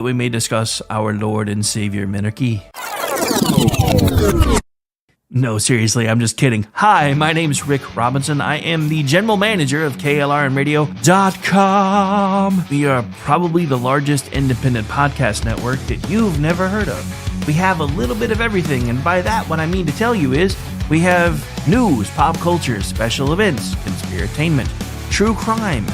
We may discuss our Lord and Savior Minarchy. No, seriously, I'm just kidding. Hi, my name's Rick Robinson. I am the general manager of KLRNradio.com. We are probably the largest independent podcast network that you've never heard of. We have a little bit of everything, and by that, what I mean to tell you is we have news, pop culture, special events, conspiratainment, true crime,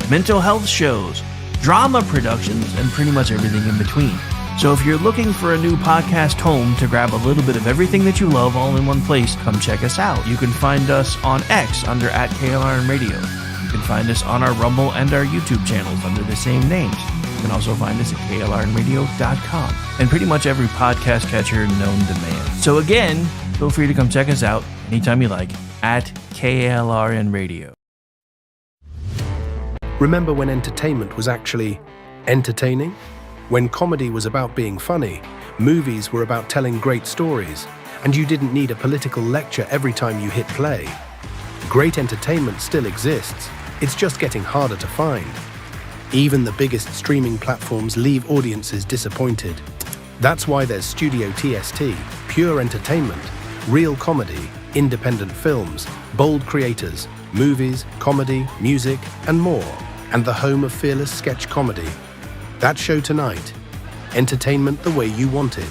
mental health shows, drama productions, and pretty much everything in between. So if you're looking for a new podcast home to grab a little bit of everything that you love all in one place, come check us out. You can find us on X under @KLRNradio. You can find us on our Rumble and our YouTube channels under the same names. You can also find us at KLRNradio.com and pretty much every podcast catcher known to man. So again, feel free to come check us out anytime you like at KLRNradio. Remember when entertainment was actually entertaining? When comedy was about being funny, movies were about telling great stories, and you didn't need a political lecture every time you hit play. Great entertainment still exists, it's just getting harder to find. Even the biggest streaming platforms leave audiences disappointed. That's why there's Studio TST, pure entertainment, real comedy, independent films, bold creators, movies, comedy, music, and more, and the home of fearless sketch comedy. That show tonight, entertainment the way you want it.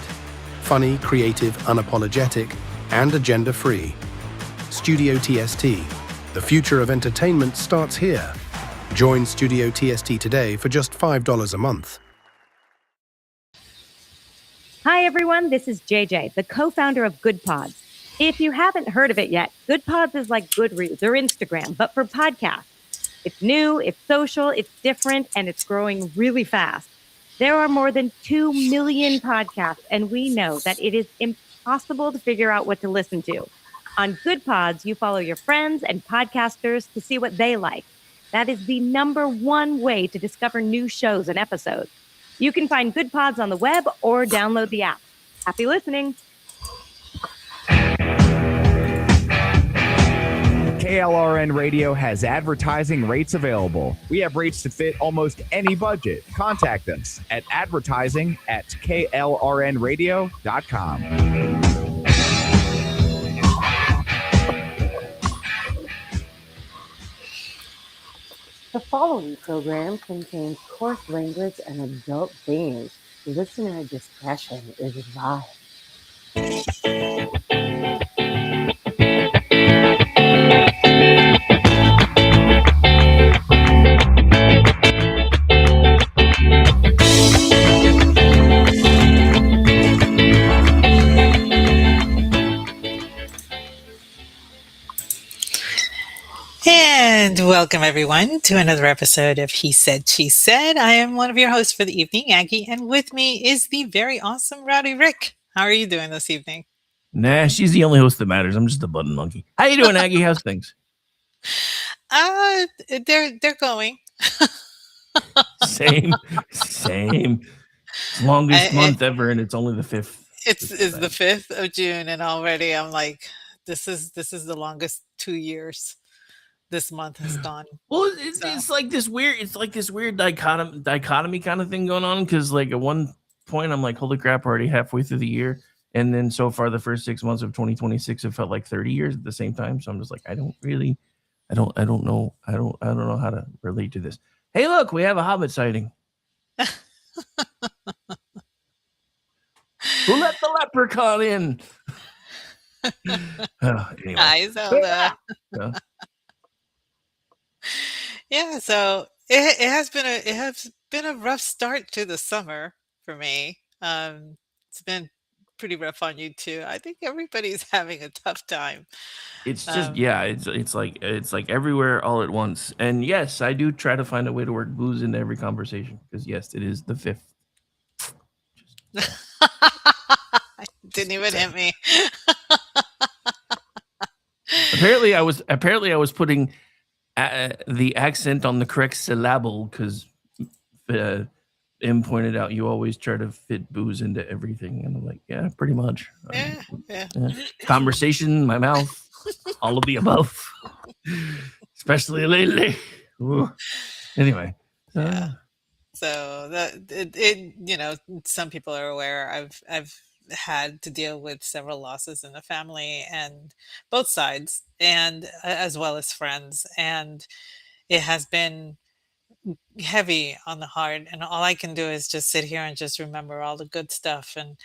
Funny, creative, unapologetic, and agenda-free. Studio TST, the future of entertainment starts here. Join Studio TST today for just $5 a month. Hi, everyone. This is JJ, the co-founder of Good Pods. If you haven't heard of it yet, Good Pods is like Goodreads or Instagram, but for podcasts. It's new, it's social, it's different, and it's growing really fast. There are more than 2 million podcasts, and we know that it is impossible to figure out what to listen to. On Good Pods, you follow your friends and podcasters to see what they like. That is the #1 way to discover new shows and episodes. You can find Good Pods on the web or download the app. Happy listening. KLRN Radio has advertising rates available. We have rates to fit almost any budget. Contact us at advertising@klrnradio.com. The following program contains coarse language and adult themes. Listener discretion is advised. And welcome, everyone, to another episode of He Said, She Said. I am one of your hosts for the evening, Aggie, and with me is the very awesome Rowdy Rick. How are you doing this evening? Nah, she's the only host that matters. I'm just a button monkey. How you doing, Aggie? How's things? They're going. Same. Longest month ever, and it's only the 5th. It's the 5th of June, and already I'm like, this is the longest 2 years this month has gone. Well, it's like this weird dichotomy kind of thing going on, because like at one point I'm like, holy crap, we're already halfway through the year, and then so far the first 6 months of 2026 have felt like 30 years at the same time. So I'm just like, I don't know how to relate to this. Hey, look, we have a Hobbit sighting. Who let the leprechaun in? Anyway. Hi, Zelda. Yeah, so it has been a rough start to the summer for me. It's been pretty rough on you too. I think everybody's having a tough time. It's just it's like everywhere all at once. And yes, I do try to find a way to work booze into every conversation, because yes, it is the 5th. Didn't even hit me. Apparently, I was putting the accent on the correct syllable, because M pointed out you always try to fit booze into everything, and I'm like, yeah, pretty much. Yeah. Conversation, my mouth, all of the above, especially lately. Ooh. Anyway, So So some people are aware. I've had to deal with several losses in the family and both sides, and as well as friends, and it has been heavy on the heart. And all I can do is just sit here and just remember all the good stuff. And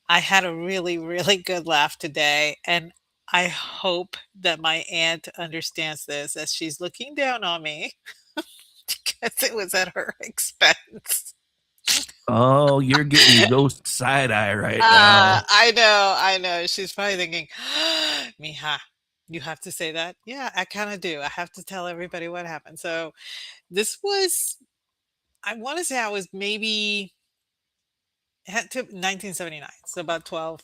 I had a really, really good laugh today, and I hope that my aunt understands this as she's looking down on me because it was at her expense. Oh, you're getting the ghost side eye right now. I know. She's probably thinking, Mija, you have to say that? Yeah, I kind of do. I have to tell everybody what happened. So this was, I want to say I was maybe, it had to 1979. So about 12,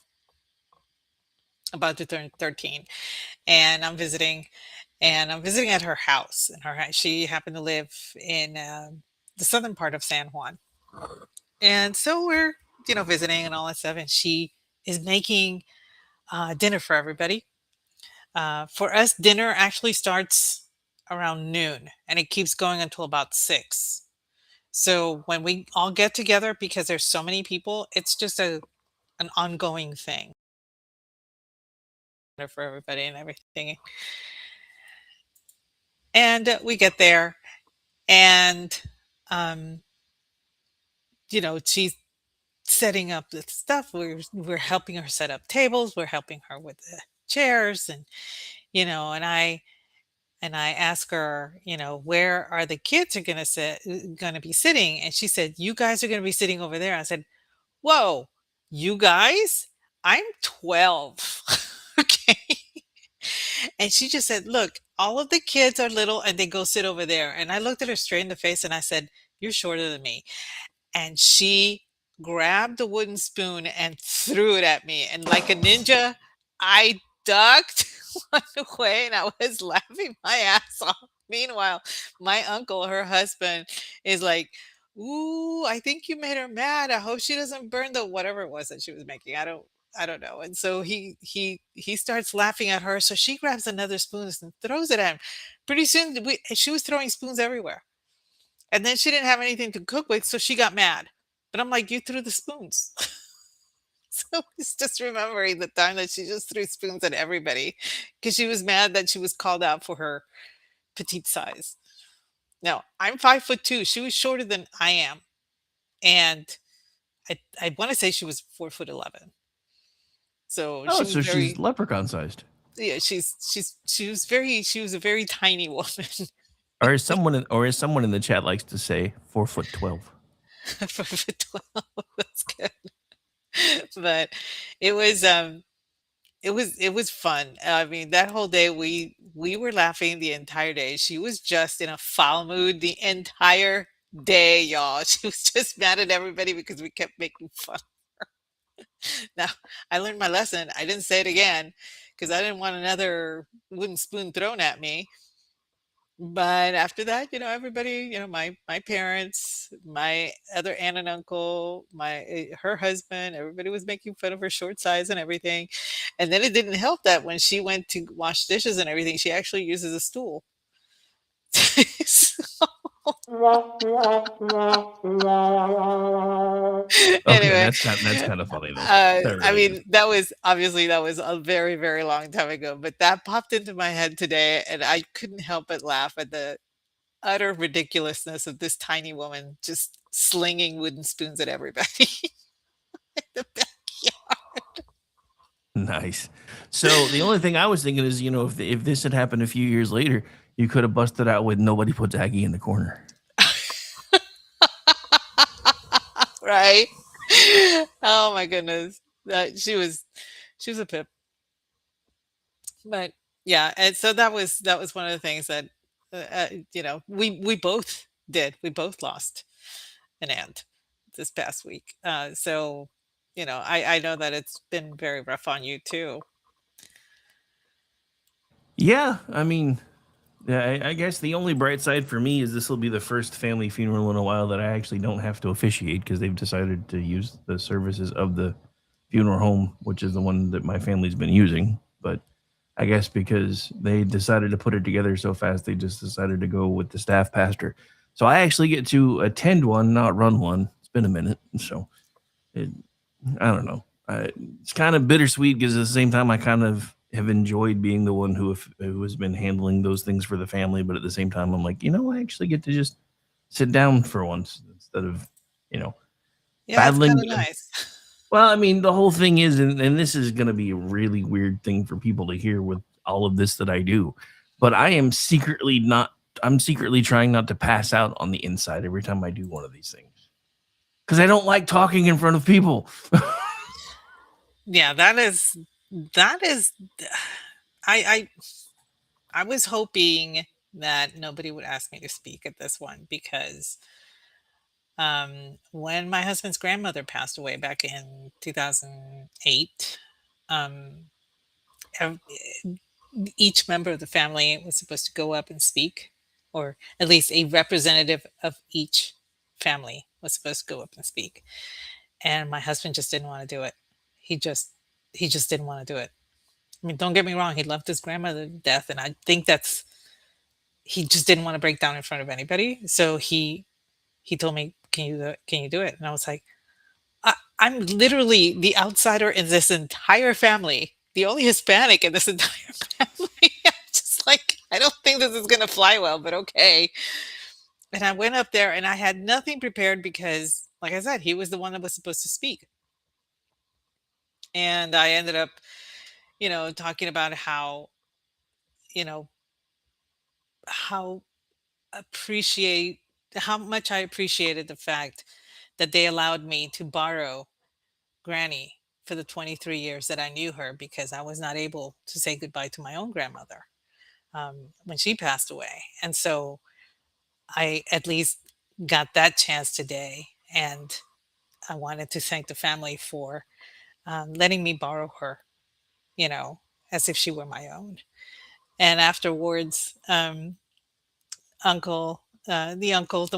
about to turn 13. And I'm visiting at her house. And she happened to live in the southern part of San Juan. And so we're, visiting and all that stuff. And she is making dinner for everybody. For us, dinner actually starts around noon and it keeps going until about 6. So when we all get together, because there's so many people, it's just an ongoing thing for everybody and everything. And we get there, and um, she's setting up the stuff. We're helping her set up tables. We're helping her with the chairs, and and I ask her, where are the kids are going to be sitting? And she said, you guys are going to be sitting over there. I said, whoa, you guys? I'm 12. Okay. And she just said, look, all of the kids are little and they go sit over there. And I looked at her straight in the face and I said, you're shorter than me. And she grabbed the wooden spoon and threw it at me. And like a ninja, I ducked one away and I was laughing my ass off. Meanwhile, my uncle, her husband, is like, ooh, I think you made her mad. I hope she doesn't burn the whatever it was that she was making. I don't know. And so he starts laughing at her. So she grabs another spoon and throws it at him. Pretty soon she was throwing spoons everywhere. And then she didn't have anything to cook with, so she got mad. But I'm like, you threw the spoons. So it's just remembering the time that she just threw spoons at everybody because she was mad that she was called out for her petite size. Now, I'm 5'2". She was shorter than I am. And I want to say she was 4'11". So Oh, she was so she's very, leprechaun sized. yeah, she was a very tiny woman. Or as someone in the chat likes to say, 4'12". 4'12". That's good. But it was it was fun. I mean, that whole day we were laughing the entire day. She was just in a foul mood the entire day, y'all. She was just mad at everybody because we kept making fun. Now, I learned my lesson. I didn't say it again because I didn't want another wooden spoon thrown at me. But after that, everybody, my parents, my other aunt and uncle, her husband, everybody was making fun of her short size and everything. And then it didn't help that when she went to wash dishes and everything, she actually uses a stool. So, Okay, anyway, that's kind of funny though. That I really is. mean, that was a very, very long time ago, but that popped into my head today, and I couldn't help but laugh at the utter ridiculousness of this tiny woman just slinging wooden spoons at everybody in the backyard. Nice. So the only thing I was thinking is, if this had happened a few years later, you could have busted out with nobody puts Aggie in the corner. Right? Oh my goodness. She was a pip. But yeah, and so that was one of the things that we both did. We both lost an aunt this past week. So I know that it's been very rough on you too. Yeah, I mean, yeah, I guess the only bright side for me is this will be the first family funeral in a while that I actually don't have to officiate because they've decided to use the services of the funeral home, which is the one that my family's been using. But I guess because they decided to put it together so fast, they just decided to go with the staff pastor. So I actually get to attend one, not run one. It's been a minute, so it, I don't know. It's kind of bittersweet because at the same time, I kind of have enjoyed being the one who has been handling those things for the family. But at the same time, I'm like, I actually get to just sit down for once instead of, you know, Yeah, it's battling. kinda nice. Well, I mean, the whole thing is, and this is going to be a really weird thing for people to hear with all of this that I do, but I am secretly not. I'm secretly trying not to pass out on the inside every time I do one of these things because I don't like talking in front of people. Yeah, that is I I I was hoping that nobody would ask me to speak at this one because when my husband's grandmother passed away back in 2008, um, ev- each member of the family was supposed to go up and speak, or at least a representative of each family was supposed to go up and speak. And my husband just didn't want to do it. He just he just didn't want to do it. I mean, don't get me wrong, he loved his grandmother to death, and I think that's he just didn't want to break down in front of anybody. So he told me, can you do it?" And I was like, I'm literally the outsider in this entire family, the only Hispanic in this entire family. I'm just like, I don't think this is gonna fly well, but okay. And I went up there and I had nothing prepared because, like I said, he was the one that was supposed to speak. And I ended up, talking about you know, how appreciate how much I appreciated the fact that they allowed me to borrow Granny for the 23 years that I knew her because I was not able to say goodbye to my own grandmother when she passed away. And so I at least got that chance today. And I wanted to thank the family for letting me borrow her, you know, as if she were my own. And afterwards, the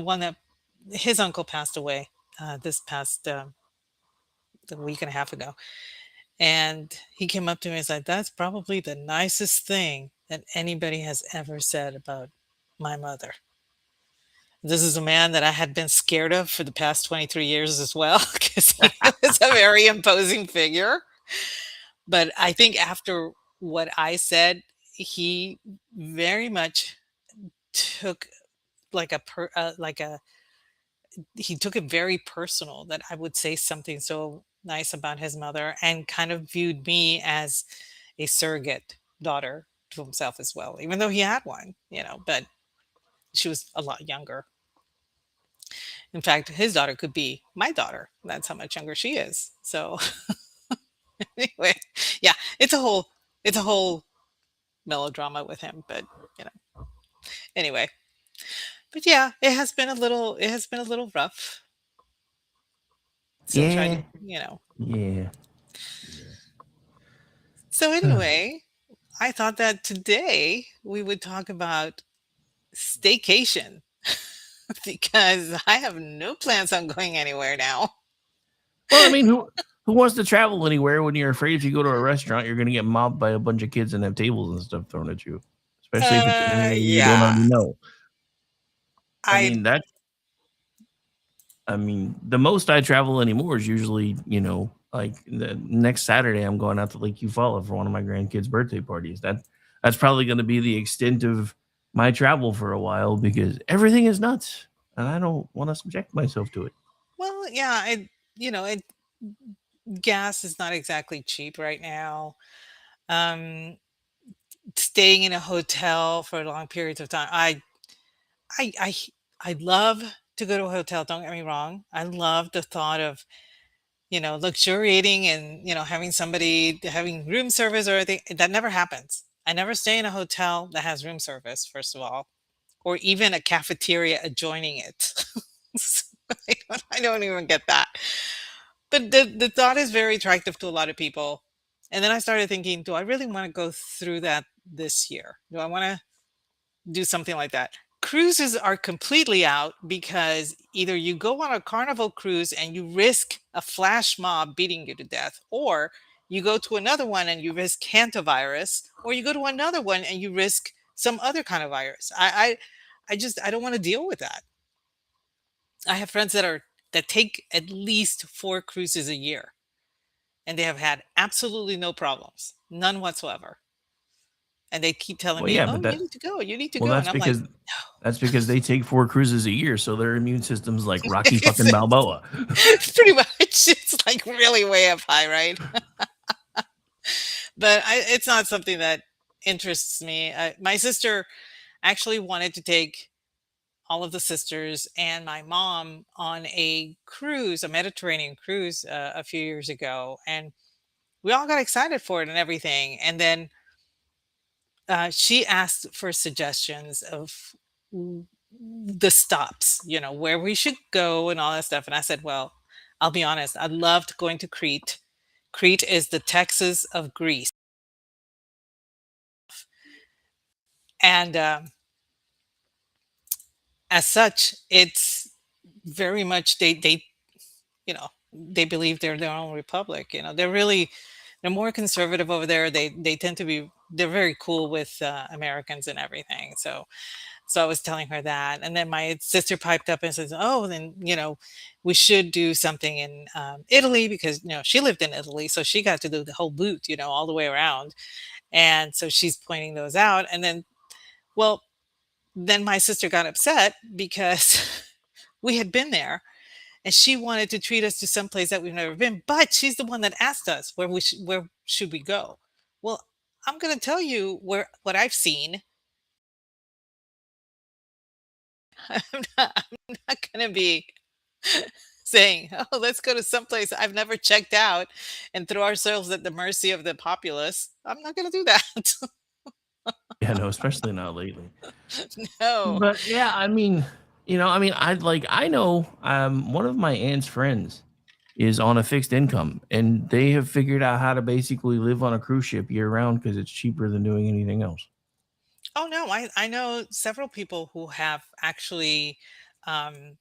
one that his uncle passed away this past a week and a half ago. And he came up to me and said, "That's probably the nicest thing that anybody has ever said about my mother." This is a man that I had been scared of for the past 23 years as well, because he was a very imposing figure. But I think after what I said, he very much took like a he took it very personal that I would say something so nice about his mother and kind of viewed me as a surrogate daughter to himself as well, even though he had one, but she was a lot younger. In fact, his daughter could be my daughter. That's how much younger she is. So anyway, yeah, it's a whole melodrama with him, but you know, anyway. But yeah, it has been a little rough. Still try to, Yeah, you know. yeah. So anyway, I thought that today we would talk about staycation because I have no plans on going anywhere now. Well, I mean, who wants to travel anywhere when you're afraid if you go to a restaurant you're going to get mobbed by a bunch of kids and have tables and stuff thrown at you, especially if it's anywhere you don't Yeah, already know. I I mean that. I mean, the most I travel anymore is usually, like the next Saturday I'm going out to Lake Eufaula for one of my grandkids' birthday parties. That's probably going to be the extent of my travel for a while because everything is nuts and I don't want to subject myself to it. well, yeah, it gas is not exactly cheap right now. Um, Staying in a hotel for long periods of time. I, I, I love to go to a hotel. Don't get me wrong. I love the thought of luxuriating and having somebody having room service or anything. That never happens. I never stay in a hotel that has room service. First of all, or even a cafeteria adjoining it. So I don't even get that. But the thought is very attractive to a lot of people. And then I started thinking, do I really want to go through that this year? Do I want to do something like that? Cruises are completely out because either you go on a carnival cruise and you risk a flash mob beating you to death, or you go to another one and you risk hantavirus, or you go to another one and you risk some other kind of virus. I just I don't want to deal with that. I have friends that take at least 4 cruises a year, and they have had absolutely no problems, none whatsoever. And they keep telling Well, me, yeah, "Oh, but you need to go, you need to well, go." And I'm like, that's because they take 4 cruises a year, so their immune system's like "No." Rocky fucking Balboa. Pretty much, it's like really way up high, right? But it's not something that interests me. My sister actually wanted to take all of the sisters and my mom on a cruise, a Mediterranean cruise, a few years ago, and we all got excited for it and everything. And then she asked for suggestions of w- the stops, where we should go and all that stuff. And I said, well, I'll be honest, I loved going to Crete. Crete is the Texas of Greece. And as such, it's very much they believe they're their own republic. They're more conservative over there. They tend to be they're very cool with Americans and everything. So I was telling her that, and then my sister piped up and says, "Oh, then we should do something in Italy because she lived in Italy, so she got to do the whole boot, all the way around." And so she's pointing those out, and well, then my sister got upset because we had been there, and she wanted to treat us to some place that we've never been, but she's the one that asked us where should we go. Well, I'm going to tell you what I've seen. I'm not going to be saying, "Oh, let's go to someplace I've never checked out and throw ourselves at the mercy of the populace." I'm not going to do that. Yeah, no, especially not lately. No. But yeah, I know one of my aunt's friends is on a fixed income, and they have figured out how to basically live on a cruise ship year round because it's cheaper than doing anything else. Oh, no. I know several people who have actually um,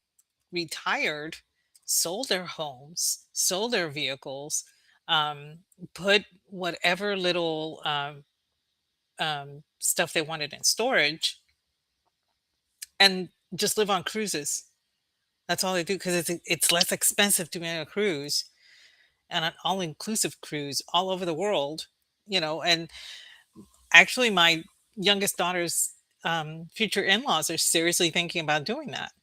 retired, sold their homes, sold their vehicles, um, put whatever little stuff they wanted in storage, and just live on cruises. That's all they do because it's less expensive to be on a cruise and an all-inclusive cruise all over the world. And actually, my youngest daughter's future in-laws are seriously thinking about doing that.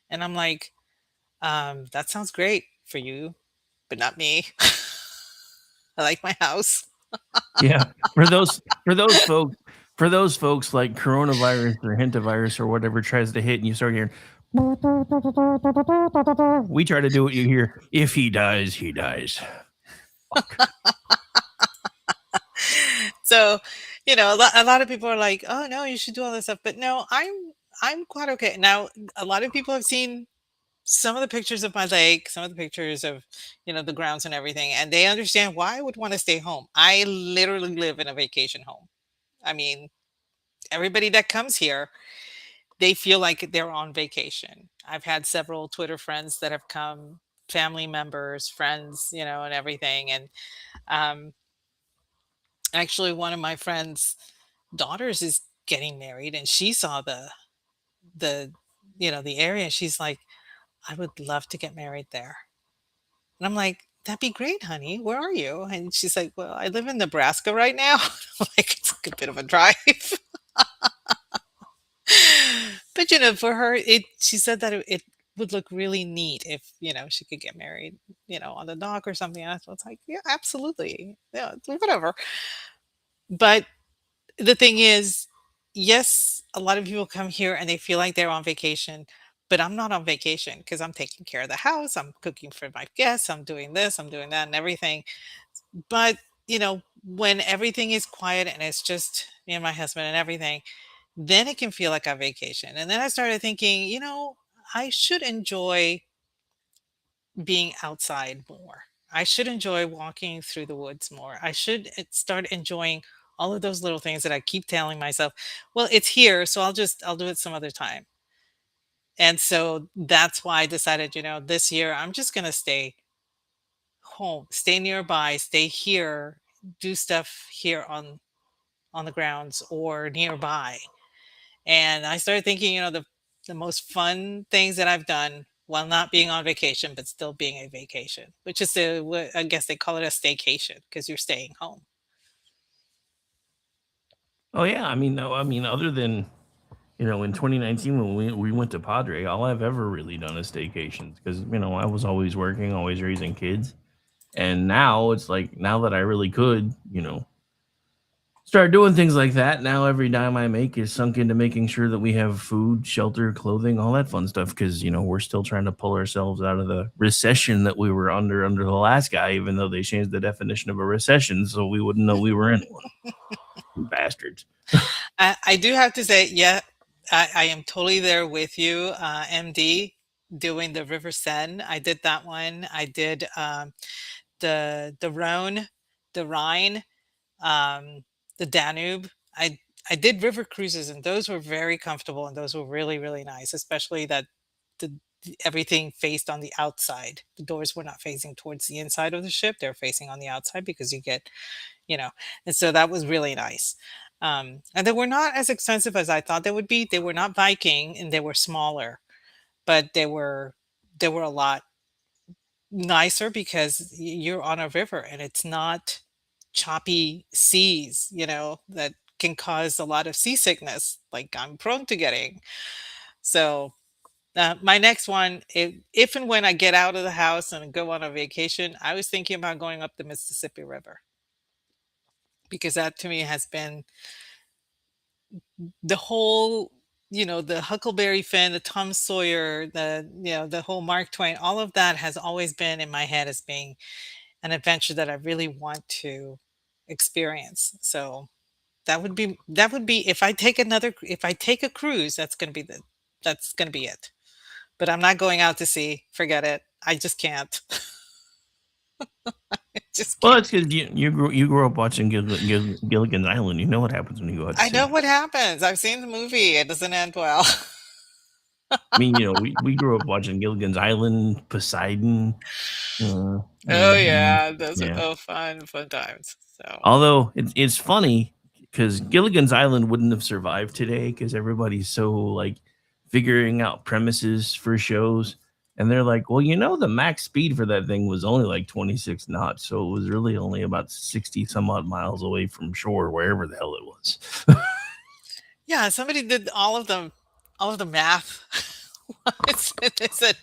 And I'm like, that sounds great for you, but not me. I like my house. Yeah, for those folks like coronavirus or hantavirus or whatever tries to hit, and you start hearing, we try to do what you hear. If he dies, he dies. Fuck. So, a lot of people are like, "Oh no, you should do all this stuff," but no, I'm quite okay now. A lot of people have seen some of the pictures of my lake, some of the pictures of the grounds and everything, and they understand why I would want to stay home. I literally live in a vacation home. I mean, everybody that comes here, they feel like they're on vacation. I've had several Twitter friends that have come, family members, friends, and everything. And um, actually, one of my friends' daughters is getting married, and she saw the area. And she's like, "I would love to get married there." And I'm like, "That'd be great, honey. Where are you?" And she's like, "Well, I live in Nebraska right now." I'm like, it's a bit of a drive. But for her, she said that it would look really neat if she could get married, on the dock or something. And I was like, yeah, absolutely, yeah, whatever. But the thing is, yes, a lot of people come here and they feel like they're on vacation, but I'm not on vacation because I'm taking care of the house, I'm cooking for my guests, I'm doing this, I'm doing that, and everything. But when everything is quiet and it's just me and my husband and everything, then it can feel like a vacation. And then I started thinking, I should enjoy being outside more. I should enjoy walking through the woods more. I should start enjoying all of those little things that I keep telling myself, well, it's here, so I'll do it some other time. And so that's why I decided, this year I'm just going to stay home, stay nearby, stay here, do stuff here on the grounds or nearby. And I started thinking, the most fun things that I've done while not being on vacation, but still being a vacation, which is I guess they call it a staycation because you're staying home. Oh yeah, I mean, no, I mean, other than in 2019 when we went to Padre, all I've ever really done is staycations because I was always working, always raising kids, and now it's like now that I really could, start doing things like that. Now every dime I make is sunk into making sure that we have food, shelter, clothing, all that fun stuff. Because we're still trying to pull ourselves out of the recession that we were under the last guy, even though they changed the definition of a recession so we wouldn't know we were in one. Bastards. I do have to say, yeah, I am totally there with you, MD, doing the River Seine. I did that one. I did the Rhone, the Rhine, um, the Danube. I did river cruises, and those were very comfortable, and those were really really nice, especially that the everything faced on the outside. The doors were not facing towards the inside of the ship; they're facing on the outside because you get, you know, and so that was really nice. And they were not as expensive as I thought they would be. They were not Viking, and they were smaller, but they were a lot nicer because you're on a river and it's not choppy seas, that can cause a lot of seasickness, like I'm prone to getting. So, my next one, if and when I get out of the house and go on a vacation, I was thinking about going up the Mississippi River because that to me has been the whole, the Huckleberry Finn, the Tom Sawyer, the whole Mark Twain, all of that has always been in my head as being an adventure that I really want to experience. So that would be if I take a cruise, that's gonna be it. But I'm not going out to sea. Forget it. I just can't. I just Well, can't. that's because you grew up watching Gilligan's Island. You know what happens when you go out to I know sea. what happens. I've seen the movie. It doesn't end well. I mean, we grew up watching Gilligan's Island, Poseidon. Oh yeah, those are Yeah. fun times. So Although it's funny because Gilligan's Island wouldn't have survived today because everybody's so like figuring out premises for shows. And they're like, well, the max speed for that thing was only like 26 knots. So it was really only about 60 some odd miles away from shore, wherever the hell it was. yeah, somebody did all of the math. They said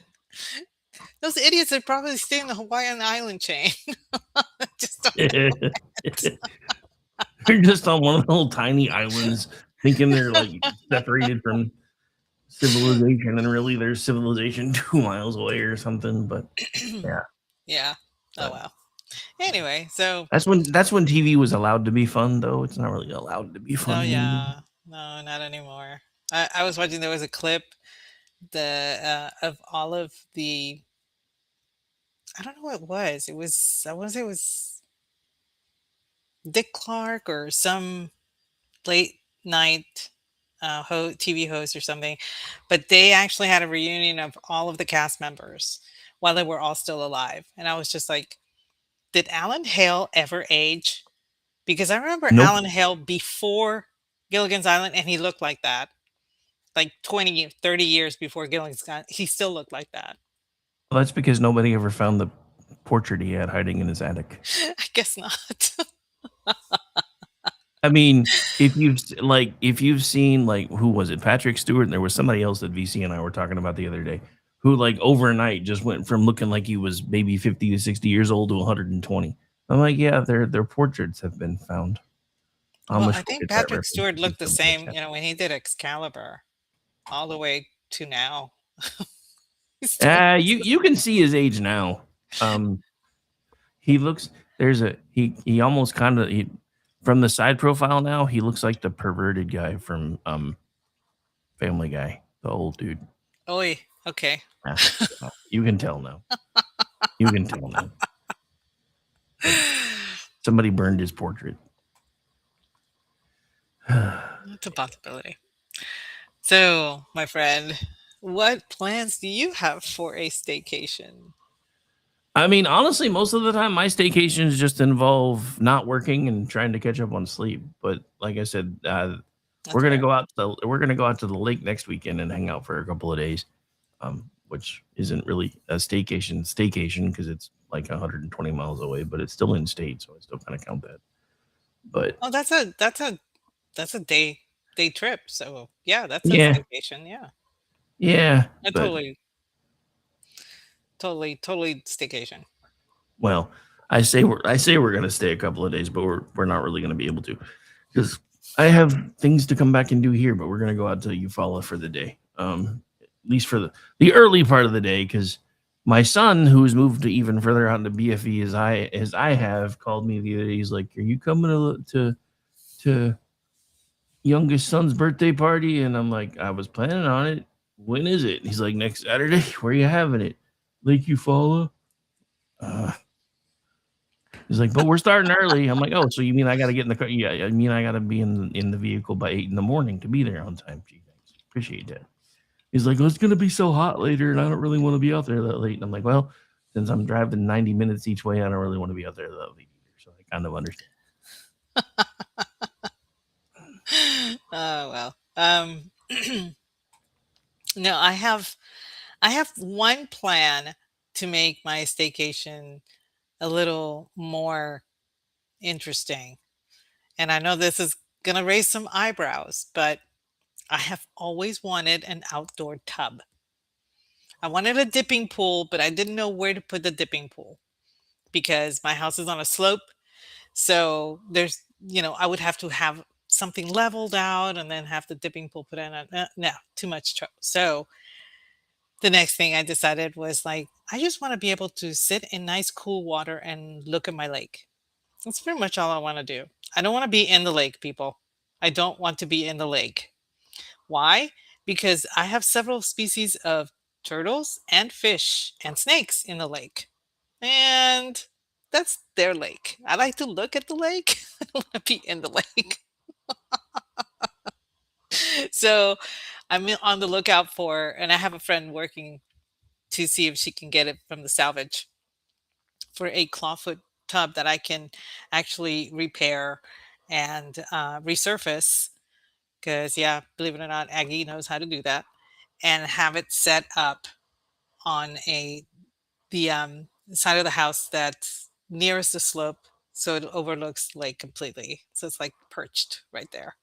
those idiots would probably stay in the Hawaiian island chain. Just don't They're just on one of the little tiny islands thinking they're like separated from civilization. And really, there's civilization 2 miles away or something. But yeah. Yeah. Oh But well. Anyway, so that's when TV was allowed to be fun, though. It's not really allowed to be oh fun anymore. yeah, no, not anymore. I was watching. There was a clip of all of the. I don't know what it was. It was I want to say it was Dick Clark or some late night TV host or something, but they actually had a reunion of all of the cast members while they were all still alive, and I was just like, did Alan Hale ever age? Because I remember Nope. Alan Hale before Gilligan's Island, and he looked like that. Like 20, 30 years before Gilligan's Island, he still looked like that. Well, that's because nobody ever found the portrait he had hiding in his attic. I guess not. I mean, if you've seen like who was it, Patrick Stewart, and there was somebody else that VC and I were talking about the other day, who like overnight just went from looking like he was maybe 50 to 60 years old to 120. I'm like, yeah, their portraits have been found. I Well, I almost think forget that Patrick reference. Stewart He's looked the so same, fantastic. when he did Excalibur all the way to now. He still You can see his age now. Um, he looks there's a he almost kind of from the side profile now he looks like the perverted guy from Family Guy, the old dude. Oi, okay. Yeah, so you can tell now. You can tell now. But somebody burned his portrait. That's a possibility. So, my friend, what plans do you have for a staycation? I mean, honestly, most of the time my staycations just involve not working and trying to catch up on sleep. But like I said, That's rare. We're gonna go out to the lake next weekend and hang out for a couple of days. Which isn't really a staycation because it's like 120 miles away, but it's still in state, so I still kind of count that. But Oh, that's a day trip. So yeah, that's a yeah, staycation. Yeah, yeah, a but totally staycation. well, I say we're gonna stay a couple of days, but we're not really gonna be able to because I have things to come back and do here. But we're gonna go out to Eufaula for the day, at least for the early part of the day, because my son, who's moved to even further out into BFE as I have, called me the other day. He's like, "Are you coming to youngest son's birthday party?" And I'm like, "I was planning on it. When is it?" And he's like, "Next Saturday." "Where are you having it?" "Lake Eufaula." Uh, He's like, "But we're starting early." I'm like, "Oh, so you mean I got to get in the car?" "Yeah, I mean I got to be in the vehicle by 8 in the morning to be there on time." "Gee, thanks. Appreciate that." He's like, "Oh, it's gonna be so hot later, and I don't really want to be out there that late." And I'm like, "Well, since I'm driving 90 minutes each way, I don't really want to be out there that late either." So I kind of understand. Oh well. No, I have one plan to make my staycation a little more interesting. And I know this is gonna raise some eyebrows, but I have always wanted an outdoor tub. I wanted a dipping pool, but I didn't know where to put the dipping pool because my house is on a slope. So I would have to have something leveled out and then have the dipping pool put in. No, too much trouble. So the next thing I decided was like, I just want to be able to sit in nice, cool water and look at my lake. That's pretty much all I want to do. I don't want to be in the lake, people. I don't want to be in the lake. Why? Because I have several species of turtles and fish and snakes in the lake. And that's their lake. I like to look at the lake. I don't want to be in the lake. So on the lookout and I have a friend working to see if she can get it from the salvage for a clawfoot tub that I can actually repair and resurface. Because, yeah, believe it or not, Aggie knows how to do that and have it set up on the side of the house that's nearest the slope, so it overlooks lake completely. So it's like perched right there.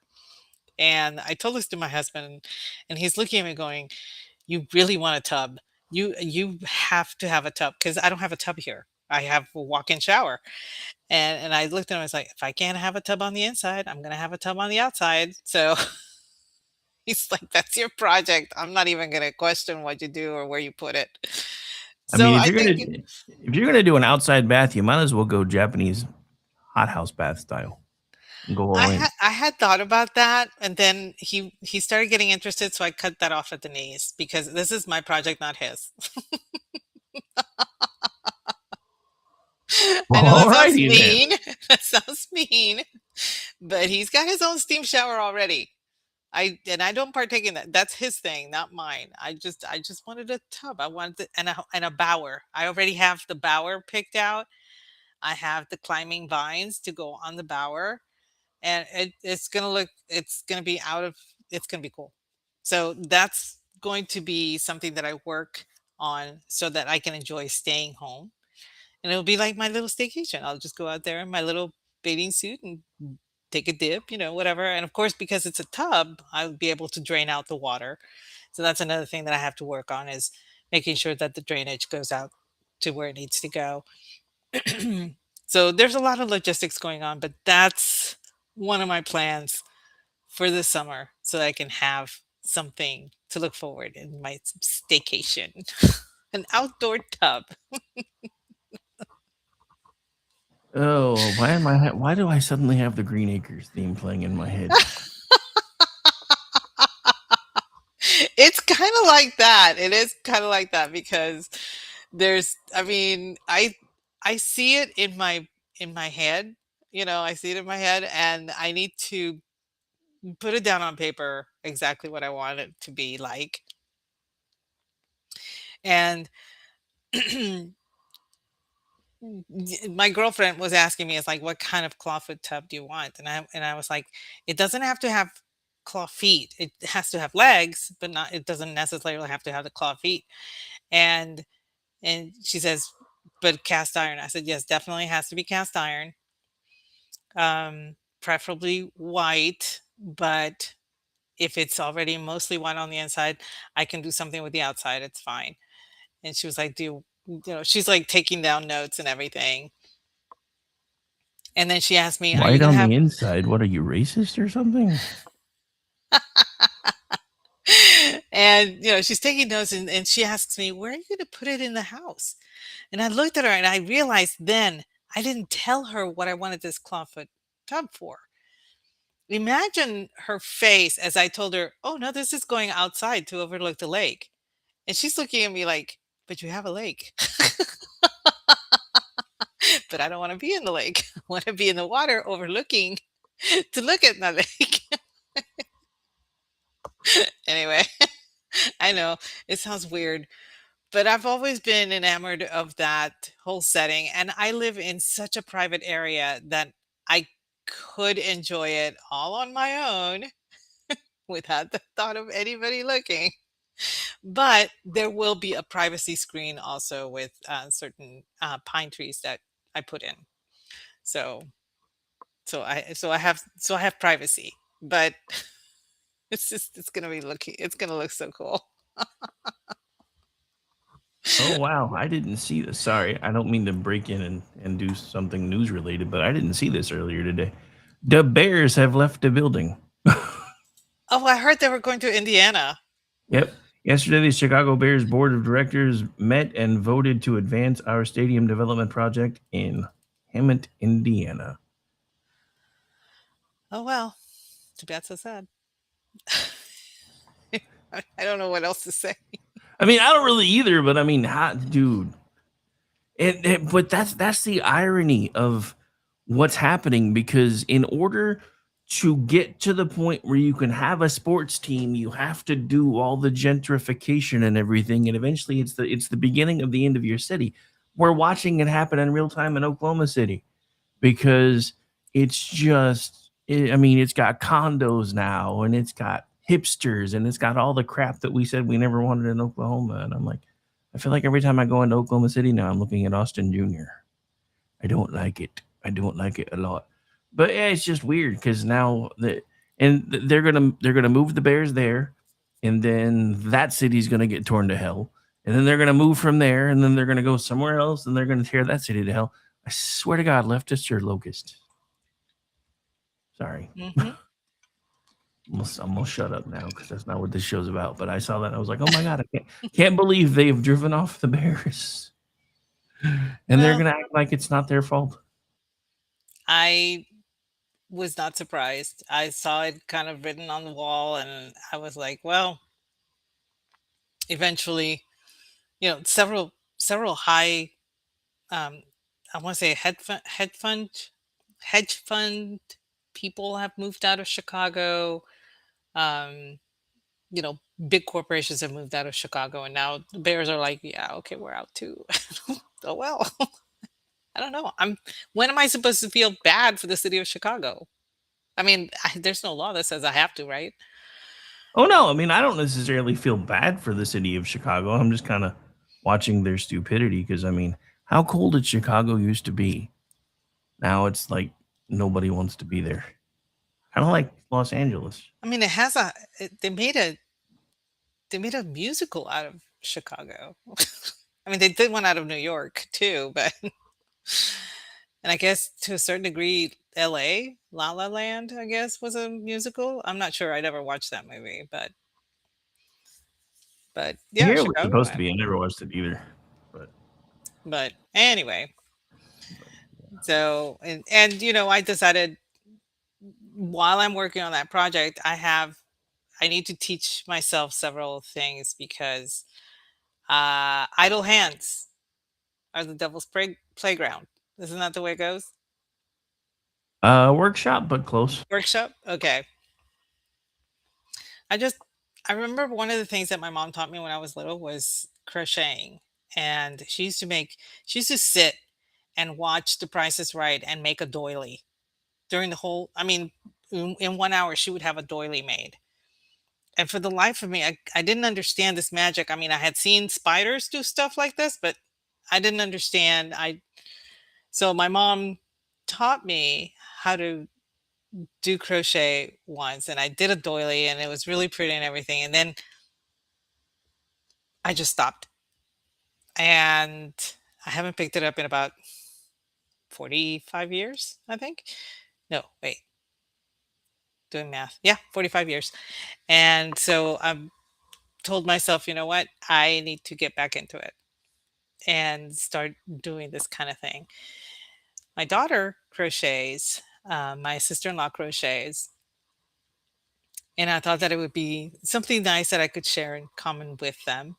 And I told this to my husband, and he's looking at me going, "You really want a tub? You have to have a tub because I don't have a tub here. I have a walk-in shower." And I looked at him. I was like, "If I can't have a tub on the inside, I'm gonna have a tub on the outside." So he's like, "That's your project. I'm not even gonna question what you do or where you put it." I So mean, I think if you're gonna do an outside bath, you might as well go Japanese hothouse bath style and go I all in. had I had thought about that, and then he started getting interested, so I cut that off at the knees because this is my project, not his. I know that sounds Alrighty then. mean. That sounds mean, but he's got his own steam shower already. I don't partake in that. That's his thing, not mine. I just wanted a tub. I wanted and a bower. I already have the bower picked out. I have the climbing vines to go on the bower, and it's gonna be cool. So that's going to be something that I work on so that I can enjoy staying home, and it'll be like my little staycation. I'll just go out there in my little bathing suit and take a dip, whatever. And of course, because it's a tub, I'll be able to drain out the water. So that's another thing that I have to work on is making sure that the drainage goes out to where it needs to go. So there's a lot of logistics going on, but that's one of my plans for the summer so that I can have something to look forward in my staycation. An outdoor tub. Oh, why do I suddenly have the Green Acres theme playing in my head? It's kind of like that. It is kind of like that because I mean, I see it in my head. I see it in my head and I need to put it down on paper exactly what I want it to be like. And my girlfriend was asking me, it's like, what kind of clawfoot tub do you want? And I was like, it doesn't have to have claw feet. It has to have legs, but not. It doesn't necessarily have to have the claw feet. And she says, but cast iron. I said, yes, definitely has to be cast iron. Preferably white, but if it's already mostly white on the inside, I can do something with the outside. It's fine. And she was like, she's like taking down notes and everything. And then she asked me, are you White going to on have, the inside. What are you, racist or something? and, she's taking notes and she asks me, where are you going to put it in the house? And I looked at her and I realized then I didn't tell her what I wanted this clawfoot tub for. Imagine her face as I told her, oh no, this is going outside to overlook the lake. And she's looking at me like, but you have a lake. But I don't want to be in the lake. I want to be in the water overlooking to look at my lake. Anyway, I know it sounds weird, but I've always been enamored of that whole setting. And I live in such a private area that I could enjoy it all on my own without the thought of anybody looking. But there will be a privacy screen also with certain pine trees that I put in. So I have privacy, but it's gonna be looking it's gonna look so cool. Oh wow, I didn't see this. Sorry, I don't mean to break in and do something news related, but I didn't see this earlier today. The Bears have left the building. Oh, I heard they were going to Indiana. Yep. Yesterday, the Chicago Bears board of directors met and voted to advance our stadium development project in Hammond, Indiana. Oh well, too bad, so sad. I don't know what else to say. I mean, I don't really either, but I mean, hot dude. But that's the irony of what's happening, because in order to get to the point where you can have a sports team, you have to do all the gentrification and everything, and eventually it's the beginning of the end of your city. We're watching it happen in real time in Oklahoma City, because I mean, it's got condos now, and it's got hipsters, and it's got all the crap that we said we never wanted in Oklahoma. And I'm like, I feel like every time I go into Oklahoma City now, I'm looking at Austin Jr. I don't like it. I don't like it a lot. But yeah, it's just weird because now they're gonna move the Bears there, and then that city's gonna get torn to hell, and then they're gonna move from there, and then they're gonna go somewhere else, and they're gonna tear that city to hell. I swear to God, leftists are locusts. Sorry. Hmm. I'm gonna shut up now because that's not what this show's about. But I saw that and I was like, oh my God, I can't believe they've driven off the Bears. And they're Well, gonna act like it's not their fault. I was not surprised. I saw it kind of written on the wall, and I was like, well, eventually, several high, um, I want to say hedge fund people have moved out of Chicago. Um, you know, big corporations have moved out of Chicago, and now the Bears are like, yeah, okay, we're out too. Oh well, I don't know. When am I supposed to feel bad for the city of Chicago? I mean, there's no law that says I have to, right? Oh no, I mean I don't necessarily feel bad for the city of Chicago. I'm just kind of watching their stupidity because I mean, how cold did Chicago used to be? Now it's like nobody wants to be there. Kind of like Los Angeles. I mean, they made a musical out of Chicago. I mean, they did one out of New York too, but and I guess to a certain degree, L.A. La La Land, I guess, was a musical. I'm not sure. I never watched that movie, but I yeah, hear it was Chicago. supposed to be. I never watched it either. But, But anyway, but so and I decided while I'm working on that project, I need to teach myself several things because idle hands are the devil's playground. Isn't that the way it goes? workshop, but close. Workshop? Okay. I just I remember one of the things that my mom taught me when I was little was crocheting. And she used to sit and watch The Price is Right and make a doily during the whole I mean, in 1 hour she would have a doily made. And for the life of me, I didn't understand this magic. I mean, I had seen spiders do stuff like this, but I didn't understand. So my mom taught me how to do crochet once, and I did a doily, and it was really pretty and everything. And then I just stopped, and I haven't picked it up in about 45 years, I think. No, wait, doing math. Yeah, 45 years. And so I told myself, you know what? I need to get back into it and start doing this kind of thing. My daughter crochets, my sister in law crochets, and I thought that it would be something nice that I could share in common with them.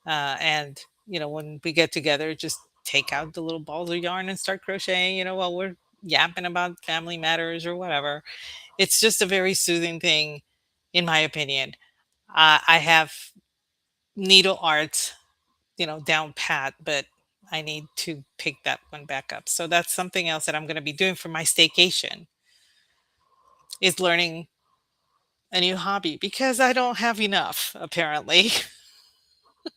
And, when we get together, just take out the little balls of yarn and start crocheting, while we're yapping about family matters or whatever. It's just a very soothing thing, in my opinion. I have needle art, down pat, but I need to pick that one back up. So that's something else that I'm going to be doing for my staycation is learning a new hobby because I don't have enough, apparently.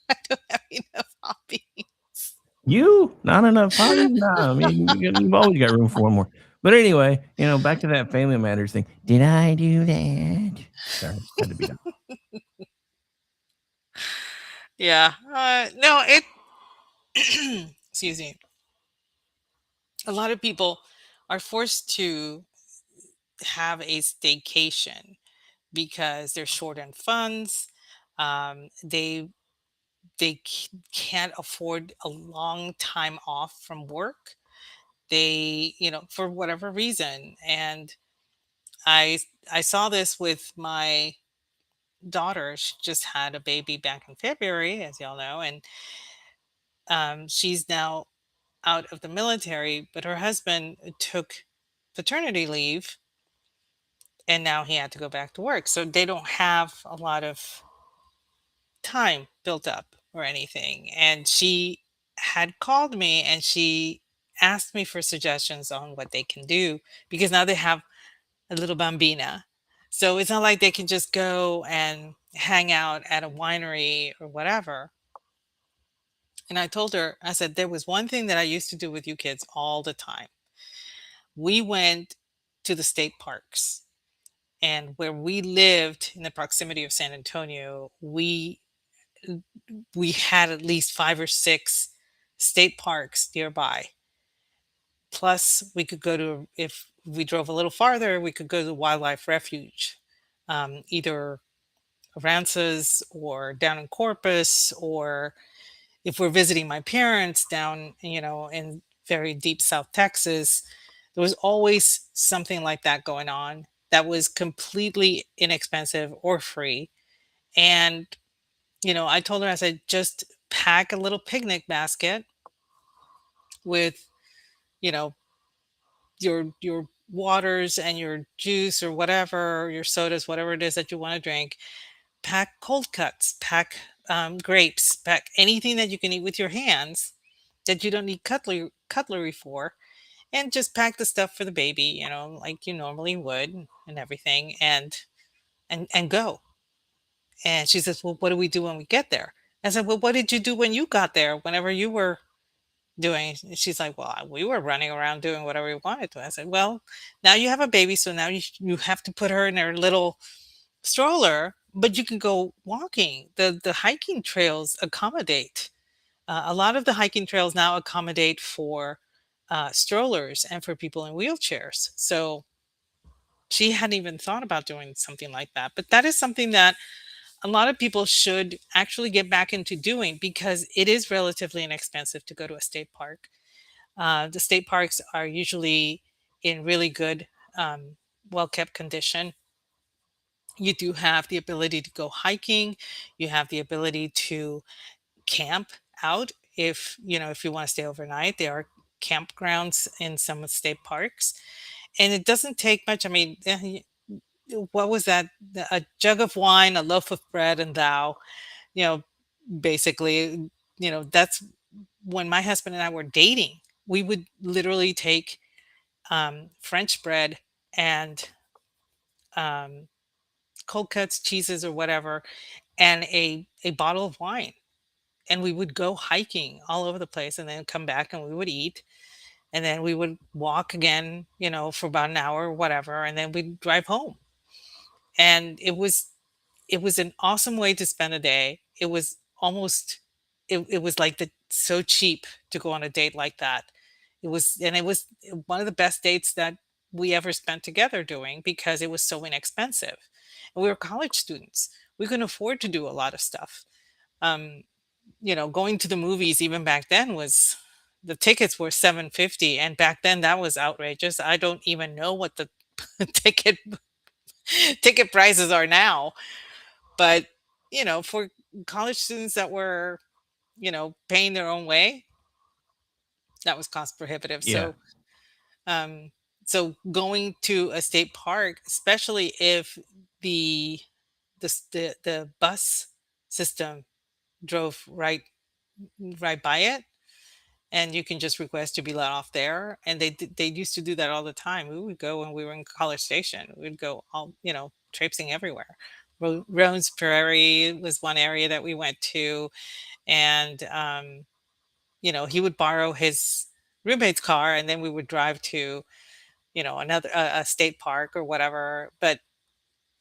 I don't have enough hobbies. You? Not enough hobbies? No, I mean, you've always got room for one more. But anyway, back to that Family Matters thing. Did I do that? Sorry, had to be done. Yeah. No, it, excuse me. A lot of people are forced to have a staycation because they're short on funds. They can't afford a long time off from work. They, for whatever reason. And I I saw this with my daughter. She just had a baby back in February, as y'all know, and she's now out of the military, but her husband took paternity leave and now he had to go back to work. So they don't have a lot of time built up or anything. And she had called me and she asked me for suggestions on what they can do because now they have a little bambina. So it's not like they can just go and hang out at a winery or whatever. And I told her, I said, there was one thing that I used to do with you kids all the time. We went to the state parks, and where we lived in the proximity of San Antonio, we had at least 5 or 6 state parks nearby. Plus, we could go to, if we drove a little farther, we could go to the wildlife refuge, either Aransas or down in Corpus, or if we're visiting my parents down, in very deep South Texas, there was always something like that going on that was completely inexpensive or free. And, I told her, I said, just pack a little picnic basket with, you know, your waters and your juice or whatever, your sodas, whatever it is that you want to drink. Pack cold cuts, pack grapes, pack anything that you can eat with your hands that you don't need cutlery for, and just pack the stuff for the baby, like you normally would and everything, and go. And she says, well, what do we do when we get there? I said, well, what did you do when you got there, whenever you were doing? And she's like, well, we were running around doing whatever we wanted to. I said, well, now you have a baby, so now you have to put her in her little stroller, but you can go walking. The hiking trails accommodate. A lot of the hiking trails now accommodate for strollers and for people in wheelchairs. So she hadn't even thought about doing something like that. But that is something that a lot of people should actually get back into doing because it is relatively inexpensive to go to a state park. The state parks are usually in really good, well kept condition. You do have the ability to go hiking. You have the ability to camp out if you want to stay overnight. There are campgrounds in some of the state parks, and it doesn't take much. I mean, what was that? A jug of wine, a loaf of bread, and thou. You know, basically, that's when my husband and I were dating. We would literally take French bread and um, cold cuts, cheeses, or whatever, and a bottle of wine. And we would go hiking all over the place and then come back and we would eat. And then we would walk again, for about an hour or whatever, and then we'd drive home. And it was an awesome way to spend a day. It was almost it was like the so cheap to go on a date like that. It was one of the best dates that we ever spent together doing because it was so inexpensive. And we were college students. We couldn't afford to do a lot of stuff. Um, going to the movies even back then was the tickets were 750, and back then that was outrageous. I don't even know what the ticket ticket prices are now, but for college students that were, paying their own way, that was cost prohibitive. Yeah. Um so going to a state park, especially if the the bus system drove right by it, and you can just request to be let off there. And they used to do that all the time. We would go when we were in College Station. We'd go all, traipsing everywhere. Roans Prairie was one area that we went to, and he would borrow his roommate's car, and then we would drive to, another a state park or whatever. But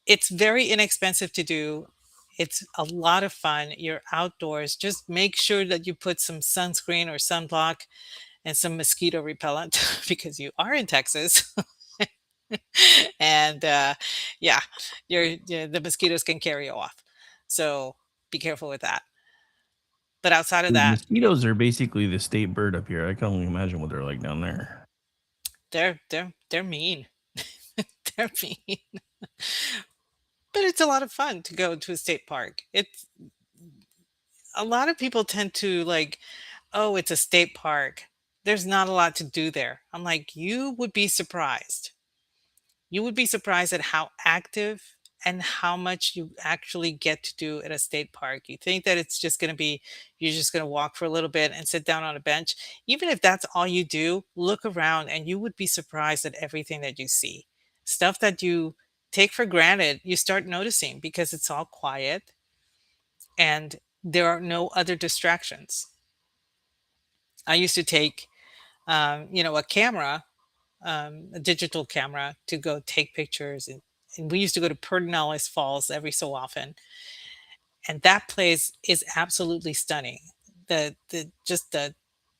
it's very inexpensive to do. It's a lot of fun. You're outdoors. Just make sure that you put some sunscreen or sunblock and some mosquito repellent because you are in Texas. And yeah, the mosquitoes can carry you off. So be careful with that. But outside of Dude, that, mosquitoes are basically the state bird up here. I can only imagine what they're like down there. they're mean. They're mean. But it's a lot of fun to go to a state park. It's A lot of people tend to like, oh, it's a state park. There's not a lot to do there. I'm like, you would be surprised. You would be surprised at how active and how much you actually get to do at a state park. You think that it's just going to be, you're just going to walk for a little bit and sit down on a bench. Even if that's all you do, look around and you would be surprised at everything that you see. Stuff that you take for granted, you start noticing because it's all quiet and there are no other distractions. I used to take, a camera, a digital camera, to go take pictures. And we used to go to Pedernales Falls every so often. And that place is absolutely stunning. The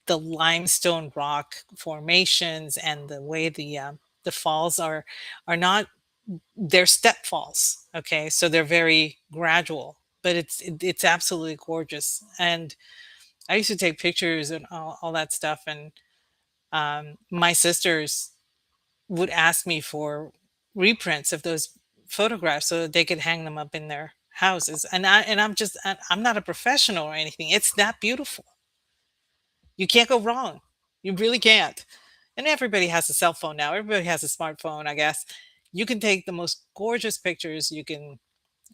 limestone rock formations and the way the falls are not, they're step falls. Okay. So they're very gradual, but it's absolutely gorgeous. And I used to take pictures and all that stuff. And my sisters would ask me for reprints of those photographs so that they could hang them up in their houses. I'm not a professional or anything. It's that beautiful. You can't go wrong. You really can't. And everybody has a cell phone now. Everybody has a smartphone, I guess. You can take the most gorgeous pictures. You can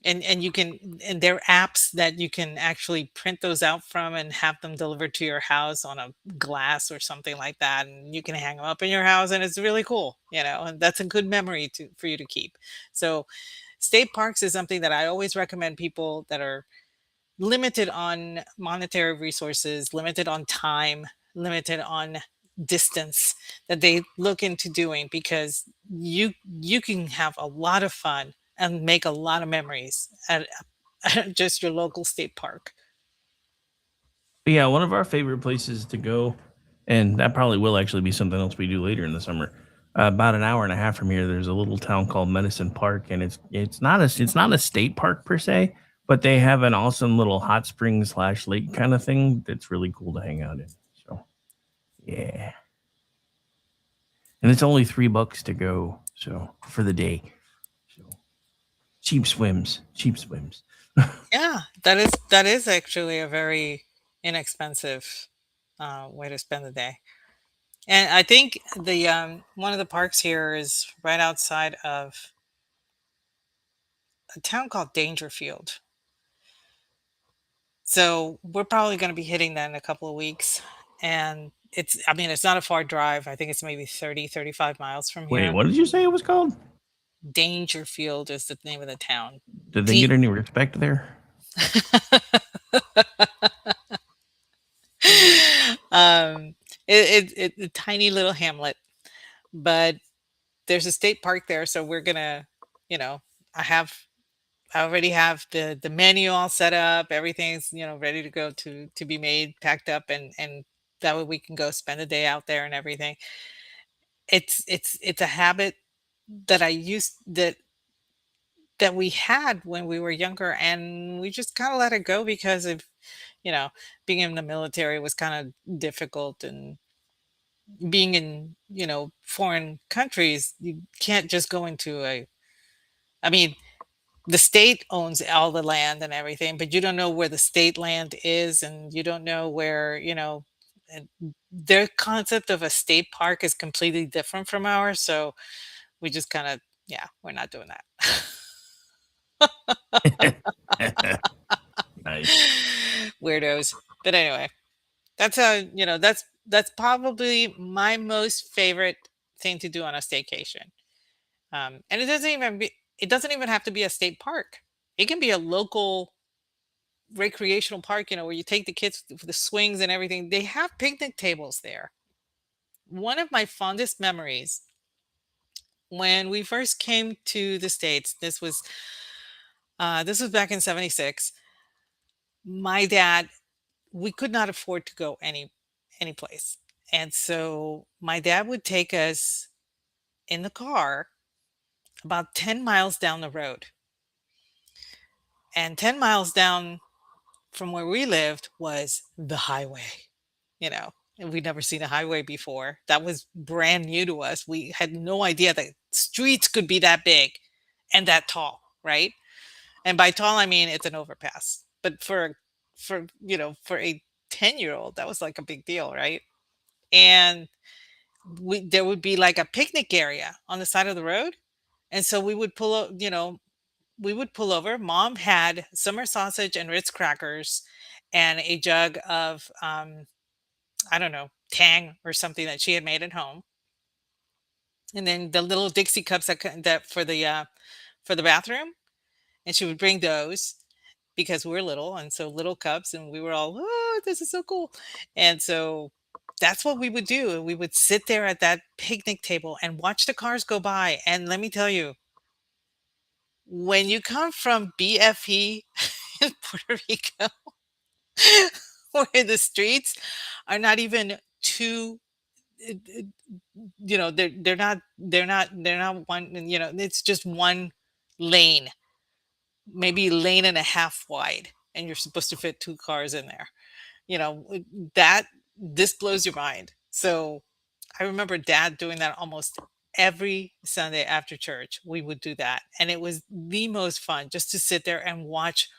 and you can, and there are apps that you can actually print those out from and have them delivered to your house on a glass or something like that, and you can hang them up in your house, and it's really cool, and that's a good memory for you to keep. So state parks is something that I always recommend people that are limited on monetary resources, limited on time, limited on distance, that they look into doing, because you can have a lot of fun and make a lot of memories at just your local state park. But yeah, one of our favorite places to go, and that probably will actually be something else we do later in the summer. About an hour and a half from here, there's a little town called Medicine Park, and it's not a state park per se, but they have an awesome little hot spring slash lake kind of thing that's really cool to hang out in. So yeah, and it's only $3 to go, so for the day. So cheap swims. Yeah, that is actually a very inexpensive way to spend the day. And I think the one of the parks here is right outside of a town called Dangerfield. So we're probably going to be hitting that in a couple of weeks. And I mean, it's not a far drive. I think it's maybe 30, 35 miles from Wait, here. what did you say it was called? Dangerfield is the name of the town. Did they D get any respect there? um, it's a tiny little hamlet, but there's a state park there, so we're gonna, you know, I have I already have the menu all set up. Everything's, ready to go to be made, packed up, and that way we can go spend a day out there and everything. It's a habit that I used that we had when we were younger, and we just kind of let it go because of, you know, being in the military was kind of difficult, and being in, foreign countries, you can't just go into a I mean, the state owns all the land and everything, but you don't know where the state land is, and you don't know where, and their concept of a state park is completely different from ours. So we just kind of, yeah, we're not doing that. Nice. Weirdos. But anyway, that's how, that's probably my most favorite thing to do on a staycation. And it doesn't even have to be a state park. It can be a local recreational park, where you take the kids for the swings and everything. They have picnic tables there. One of my fondest memories when we first came to the States, this was back in 76. My dad, we could not afford to go any place. And so my dad would take us in the car about 10 miles down the road. And 10 miles down from where we lived was the highway, and we'd never seen a highway before. That was brand new to us. We had no idea that streets could be that big and that tall, right? And by tall, I mean it's an overpass. But for a 10-year-old, that was like a big deal, right? And there would be like a picnic area on the side of the road. And so we would pull over. Mom had summer sausage and Ritz crackers and a jug of, I don't know, Tang or something that she had made at home. And then the little Dixie cups that for the bathroom, and she would bring those because we were little, and so little cups, and we were all, oh, this is so cool. And so that's what we would do. We would sit there at that picnic table and watch the cars go by. And let me tell you, when you come from BFE in Puerto Rico, where the streets are not even two, uh, uh, they're not one, it's just one lane, maybe lane and a half wide, and you're supposed to fit two cars in there. That this blows your mind. So I remember dad doing that almost every Sunday after church. We would do that, and it was the most fun just to sit there and watch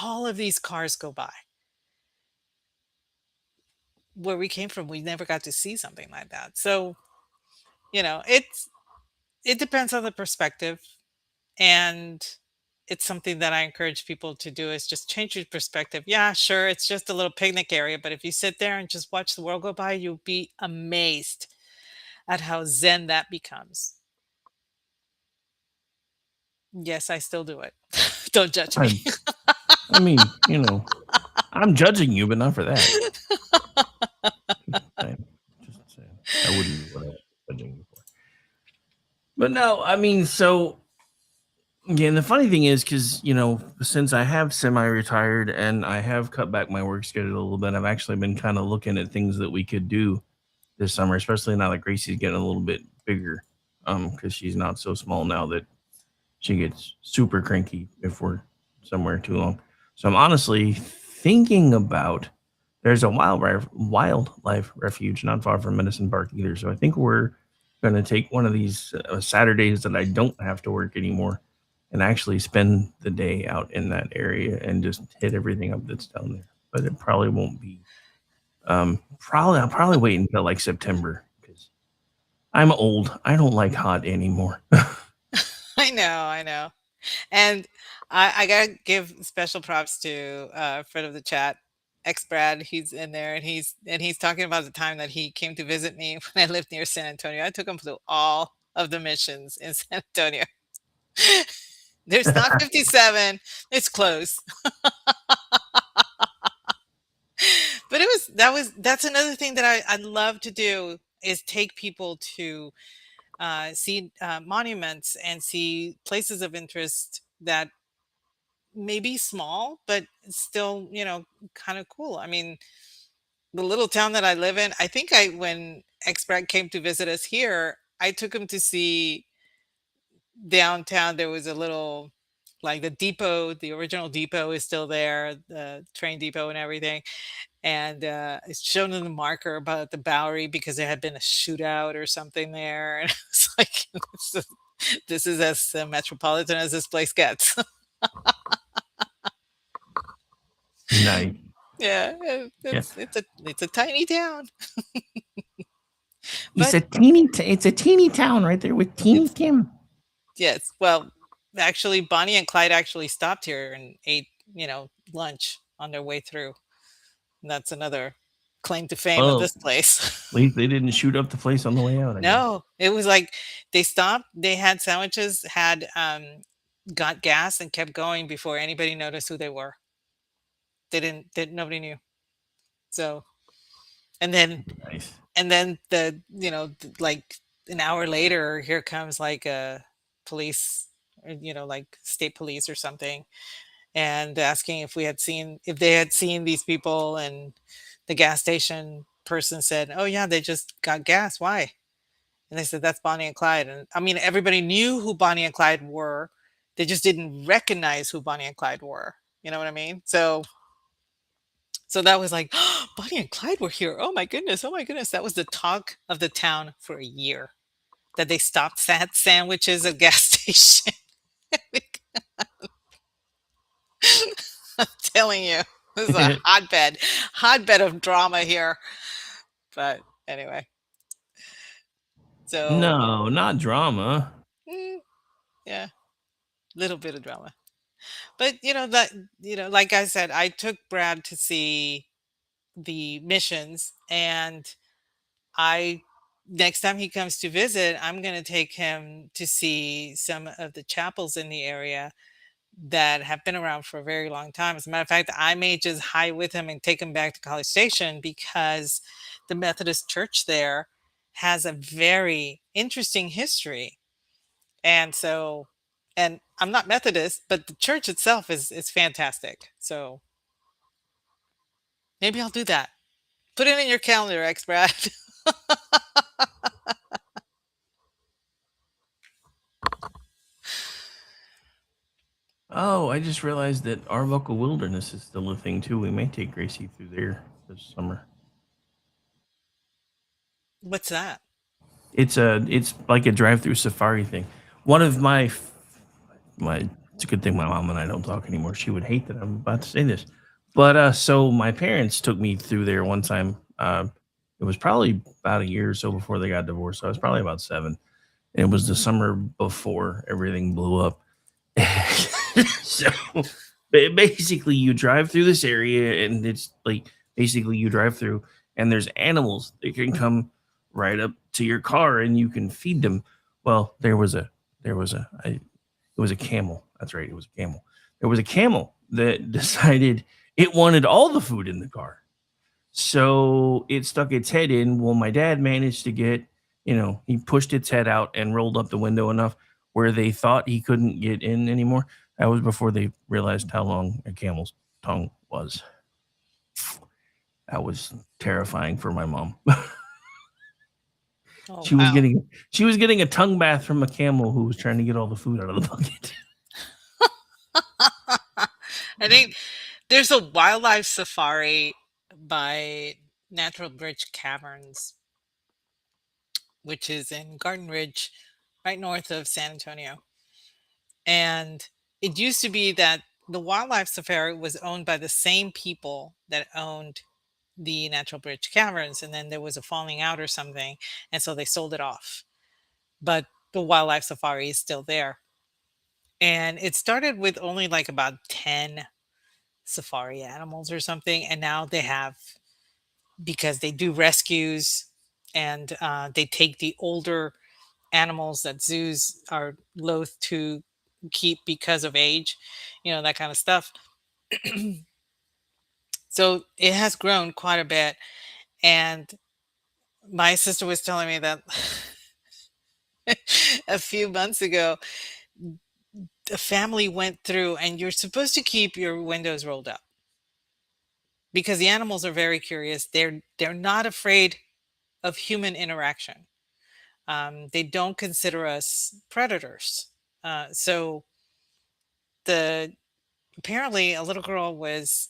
all of these cars go by. Where we came from, we never got to see something like that. So, it depends on the perspective, and it's something that I encourage people to do is just change your perspective. Yeah, sure, it's just a little picnic area, but if you sit there and just watch the world go by, you'll be amazed at how zen that becomes. Yes, I still do it. Don't judge me. I, I mean, I'm judging you, but not for that. Just saying. I wouldn't be what I was judging you for. But no, I mean, so yeah, and the funny thing is, because since I have semi-retired and I have cut back my work schedule a little bit, I've actually been kind of looking at things that we could do this summer, especially now that Gracie's getting a little bit bigger. Because she's not so small now that she gets super cranky if we're somewhere too long. So I'm honestly thinking about there's a wildlife refuge not far from Medicine Park either. So I think we're going to take one of these Saturdays that I don't have to work anymore and actually spend the day out in that area and just hit everything up that's down there. But it probably won't be. I'll probably wait until like September because I'm old. I don't like hot anymore. I know. And I gotta give special props to friend of the chat, ex Brad. He's in there, and he's talking about the time that he came to visit me when I lived near San Antonio. I took him to all of the missions in San Antonio. There's not 57. It's close. But that's another thing that I love to do is take people to see monuments and see places of interest that may be small, but still, kind of cool. I mean, the little town that I live in, I think when Expert came to visit us here, I took him to see downtown. There was a little, like the depot, the original depot is still there, the train depot and everything. And it's shown in the marker about the Bowery because there had been a shootout or something there. And it's like, this is as metropolitan as this place gets. Nice. Yeah, Yeah. it's a tiny town, It's but a teeny. It's a teeny town right there with Teeny it's Tim. yes. Well, actually, Bonnie and Clyde actually stopped here and ate, lunch on their way through. And that's another claim to fame of Oh, this place. at least they didn't shoot up the place on the way out. I guess. No, it was like they stopped. They had sandwiches, had got gas, and kept going before anybody noticed who they were. They didn't. Nobody knew. So, and then Nice. like an hour later, here comes like a police, or, like state police or something, and asking if they had seen these people. And the gas station person said, "Oh yeah, they just got gas. Why?" And they said, "That's Bonnie and Clyde." And I mean, everybody knew who Bonnie and Clyde were. They just didn't recognize who Bonnie and Clyde were. You know what I mean? So that was like, "Oh, Bonnie and Clyde were here. Oh my goodness. Oh my goodness." That was the talk of the town for a year, that they stopped sandwiches at gas station. I'm telling you, this is a hotbed of drama here. But anyway, so No, not drama. mm, yeah, little bit of drama. But like I said, I took Brad to see the missions, and I next time he comes to visit, I'm going to take him to see some of the chapels in the area that have been around for a very long time. As a matter of fact, I may just hike with him and take him back to College Station, because the Methodist Church there has a very interesting history. And so, and I'm not Methodist, but the church itself is fantastic. So maybe I'll do that. Put it in your calendar, X Brad. Oh, I just realized that Arbuckle Wilderness is still a thing too. We may take Gracie through there this summer. What's that? It's like a drive-through safari thing. One of my it's a good thing my mom and I don't talk anymore. She would hate that I'm about to say this. But so my parents took me through there one time. It was probably about a year or so before they got divorced. So I was probably about 7. And it was the summer before everything blew up. So basically you drive through this area, and it's like basically you drive through, and there's animals that can come right up to your car and you can feed them. Well, it was a camel. That's right, it was a camel. There was a camel that decided it wanted all the food in the car. So it stuck its head in. Well, my dad managed to get, he pushed its head out and rolled up the window enough where they thought he couldn't get in anymore. That was before they realized how long a camel's tongue was. That was terrifying for my mom. Oh she was wow. getting she was getting a tongue bath from a camel who was trying to get all the food out of the bucket. I think there's a wildlife safari by Natural Bridge Caverns, which is in Garden Ridge, right north of San Antonio. And it used to be that the wildlife safari was owned by the same people that owned the Natural Bridge Caverns. And then there was a falling out or something. And so they sold it off. But the wildlife safari is still there. And it started with only like about 10 safari animals or something. And now they have, because they do rescues, and they take the older animals that zoos are loath to keep because of age, that kind of stuff. So it has grown quite a bit. And my sister was telling me that a few months ago, a family went through, and you're supposed to keep your windows rolled up because the animals are very curious. They're not afraid of human interaction. They don't consider us predators. So the apparently a little girl was,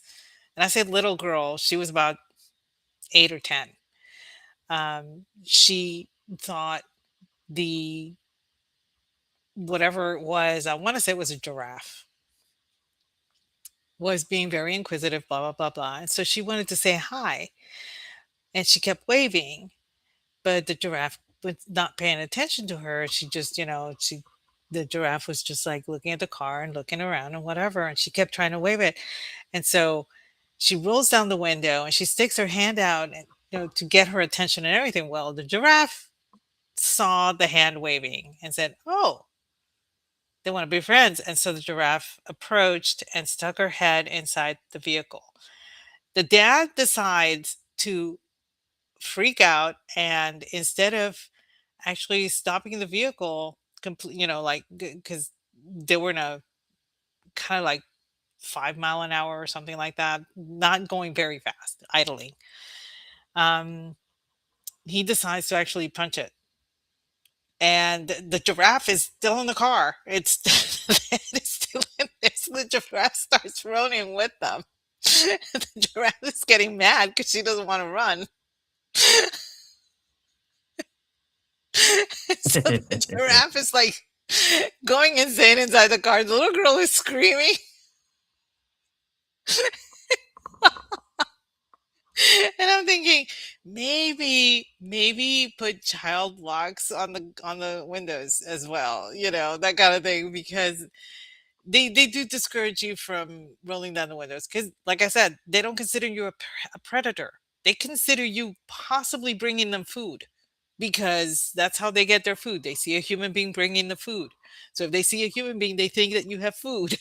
and I say little girl, she was about 8 or 10. She thought the whatever it was, I want to say it was a giraffe, was being very inquisitive, blah blah blah blah. And so she wanted to say hi, and she kept waving, but the giraffe was not paying attention to her. She just, the giraffe was just like looking at the car and looking around and whatever, and she kept trying to wave it. And so she rolls down the window and she sticks her hand out, and to get her attention and everything. Well, the giraffe saw the hand waving and said, "Oh, they want to be friends." And so the giraffe approached and stuck her head inside the vehicle. The dad decides to freak out, and instead of actually stopping the vehicle, complete, like, because they were in a kind of like 5 mile an hour or something like that, not going very fast, idling. Um, he decides to actually punch it, and the giraffe is still in the car. It's still in there. So the giraffe starts running with them. The giraffe is getting mad because she doesn't want to run. So the giraffe is like going insane inside the car. The little girl is screaming. And I'm thinking, maybe put child locks on the windows as well, that kind of thing, because they do discourage you from rolling down the windows, because like I said, they don't consider you a predator. They consider you possibly bringing them food, because that's how they get their food. They see a human being bringing the food. So if they see a human being, they think that you have food.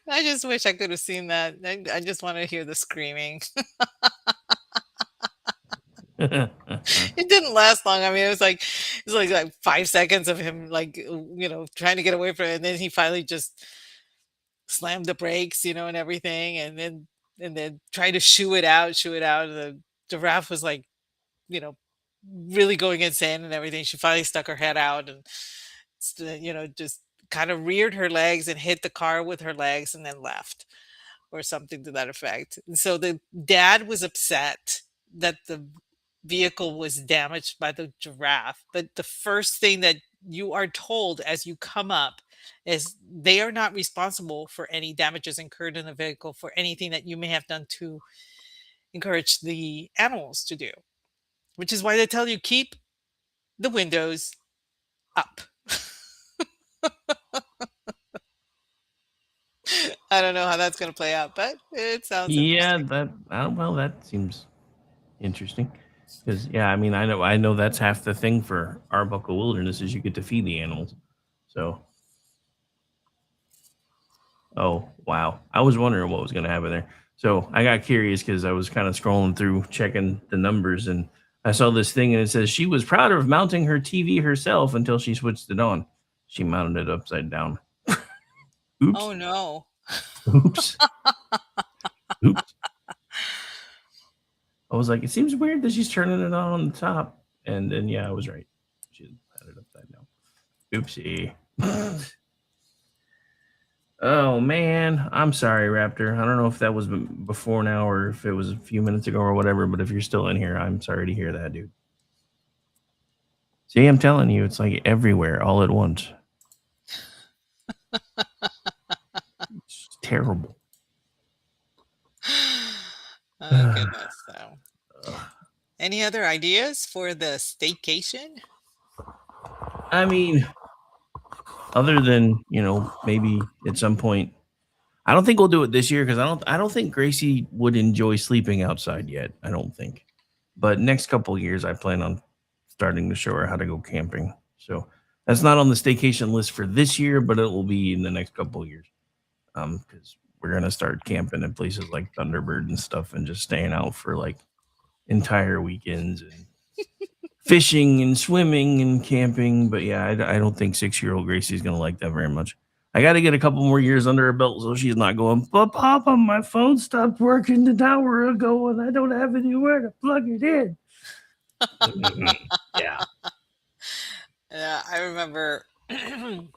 I just wish I could have seen that. I just want to hear the screaming. It didn't last long. I mean, it was like 5 seconds of him, like, trying to get away from it, and then he finally just slammed the brakes, and everything, and then tried to shoo it out. And the giraffe was like, you know, really going insane and everything. She finally stuck her head out and, just kind of reared her legs and hit the car with her legs and then left, or something to that effect. And so the dad was upset that the vehicle was damaged by the giraffe. But the first thing that you are told as you come up is they are not responsible for any damages incurred in the vehicle for anything that you may have done to encourage the animals to do, which is why they tell you keep the windows up. I don't know how that's going to play out, but it sounds Yeah, interesting. that seems interesting. Because yeah, I mean, I know that's half the thing for Arbuckle Wilderness is you get to feed the animals. So, oh wow, I was wondering what was going to happen there. So I got curious because I was kind of scrolling through checking the numbers, and I saw this thing and it says she was proud of mounting her TV herself until she switched it on. She mounted it upside down. Oops, Oh no. oops, oops. I was like, it seems weird that she's turning it on the top. And then, yeah, I was right. She had it upside down. Oopsie. Oh, man. I'm sorry, Raptor. I don't know if that was before now or if it was a few minutes ago or whatever, but if you're still in here, I'm sorry to hear that, dude. See, I'm telling you, it's like everywhere all at once. It's terrible. Oh goodness. So, any other ideas for the staycation? I mean, other than, maybe at some point, I don't think we'll do it this year because I don't think Gracie would enjoy sleeping outside yet. I don't think. But next couple of years, I plan on starting to show her how to go camping. So That's not on the staycation list for this year, but it will be in the next couple of years. Because we're gonna start camping in places like Thunderbird and stuff, and just staying out for like entire weekends and fishing and swimming and camping. But yeah, I don't think 6-year-old Gracie's gonna like that very much. I got to get a couple more years under her belt so she's not going, but Papa, my phone stopped working an hour ago and I don't have anywhere to plug it in. Yeah. Yeah, I remember the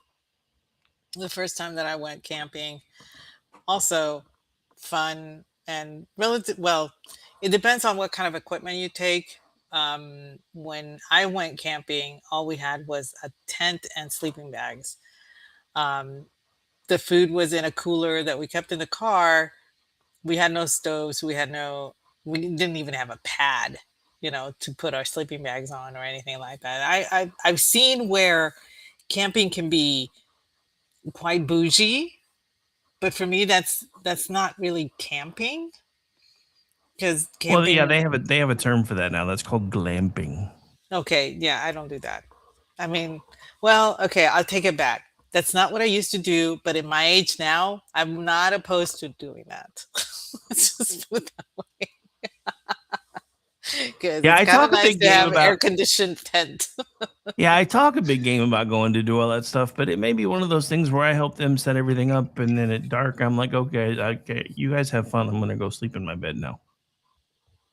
first time that I went camping. Also fun and relative. Well, it depends on what kind of equipment you take. When I went camping, all we had was a tent and sleeping bags. Um, the food was in a cooler that we kept in the car. We had no stoves. We didn't even have a pad, to put our sleeping bags on or anything like that. I've seen where camping can be quite bougie, but for me, that's not really camping, because Well, yeah, camping. they have a term for that now. That's called glamping. Okay, yeah, I don't do that. I mean, well, okay, I'll take it back. That's not what I used to do, but in my age now, I'm not opposed to doing that. Let's just put it that way, because Yeah, it's I kind of talk a nice big to game have about air conditioned tent. Yeah, I talk a big game about going to do all that stuff, but it may be one of those things where I help them set everything up, and then at dark, I'm like, okay, you guys have fun. I'm gonna go sleep in my bed now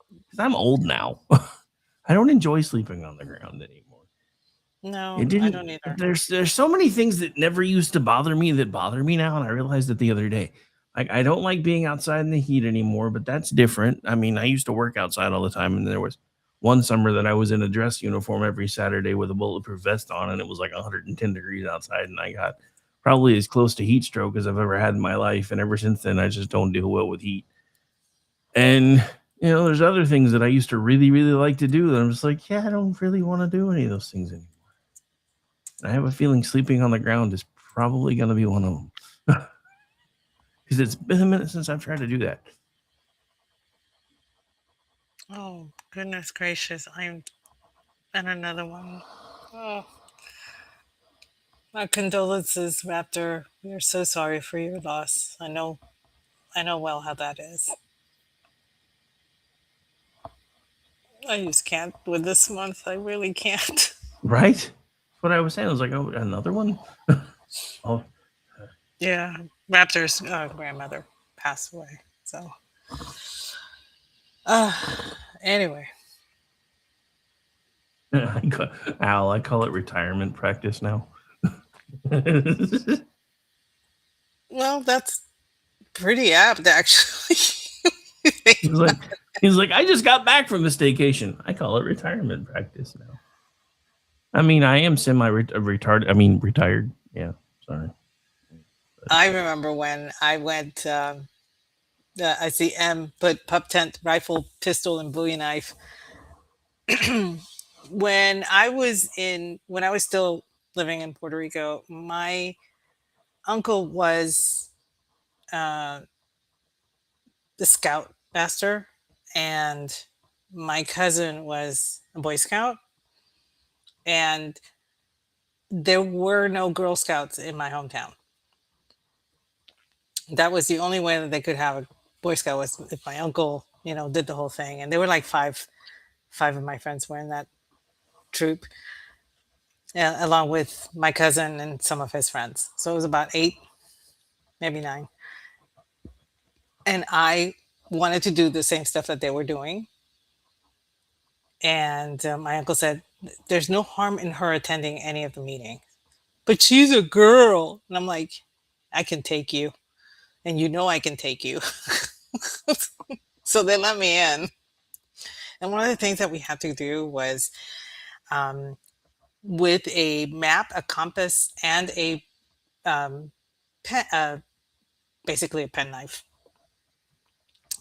because I'm old now. I don't enjoy sleeping on the ground anymore. It No, I didn't. don't either. There's so many things that never used to bother me that bother me now, and I realized it the other day. Like I don't like being outside in the heat anymore, but that's different. I mean, I used to work outside all the time, and there was one summer that I was in a dress uniform every Saturday with a bulletproof vest on, and it was like 110 degrees outside, and I got probably as close to heat stroke as I've ever had in my life. And ever since then, I just don't deal well with heat. And there's other things that I used to really, really like to do that I'm just like, yeah, I don't really want to do any of those things anymore. I have a feeling sleeping on the ground is probably going to be one of them because it's been a minute since I've tried to do that. Oh, goodness gracious. I'm and another one. Oh, my condolences, Raptor. We are so sorry for your loss. I know well how that is. I just can't with this month. I really can't. Right? That's what I was saying. I was like, oh, another one? Oh, Yeah, Raptor's grandmother passed away. So, uh, anyway, Al, I call it retirement practice now. well, that's pretty apt, actually. He's like, he's like, I just got back from the staycation. I call it retirement practice now. I mean, I am semi retarded. I mean, retired. Yeah, sorry. I remember when I went. I see M put pup tent, rifle, pistol, and Bowie knife. When I was still living in Puerto Rico, my uncle was uh, the scout master, and my cousin was a Boy Scout, and there were no Girl Scouts in my hometown. That was the only way that they could have a Boy Scout, was if my uncle, did the whole thing. And there were like five of my friends were in that troop, along with my cousin and some of his friends. So it was about eight, maybe nine. And I wanted to do the same stuff that they were doing. And my uncle said, "There's no harm in her attending any of the meetings, but she's a girl." And I'm like, "I can take you, and I can take you." So they let me in. And one of the things that we had to do was, um, with a map, a compass, and a pen, basically a penknife,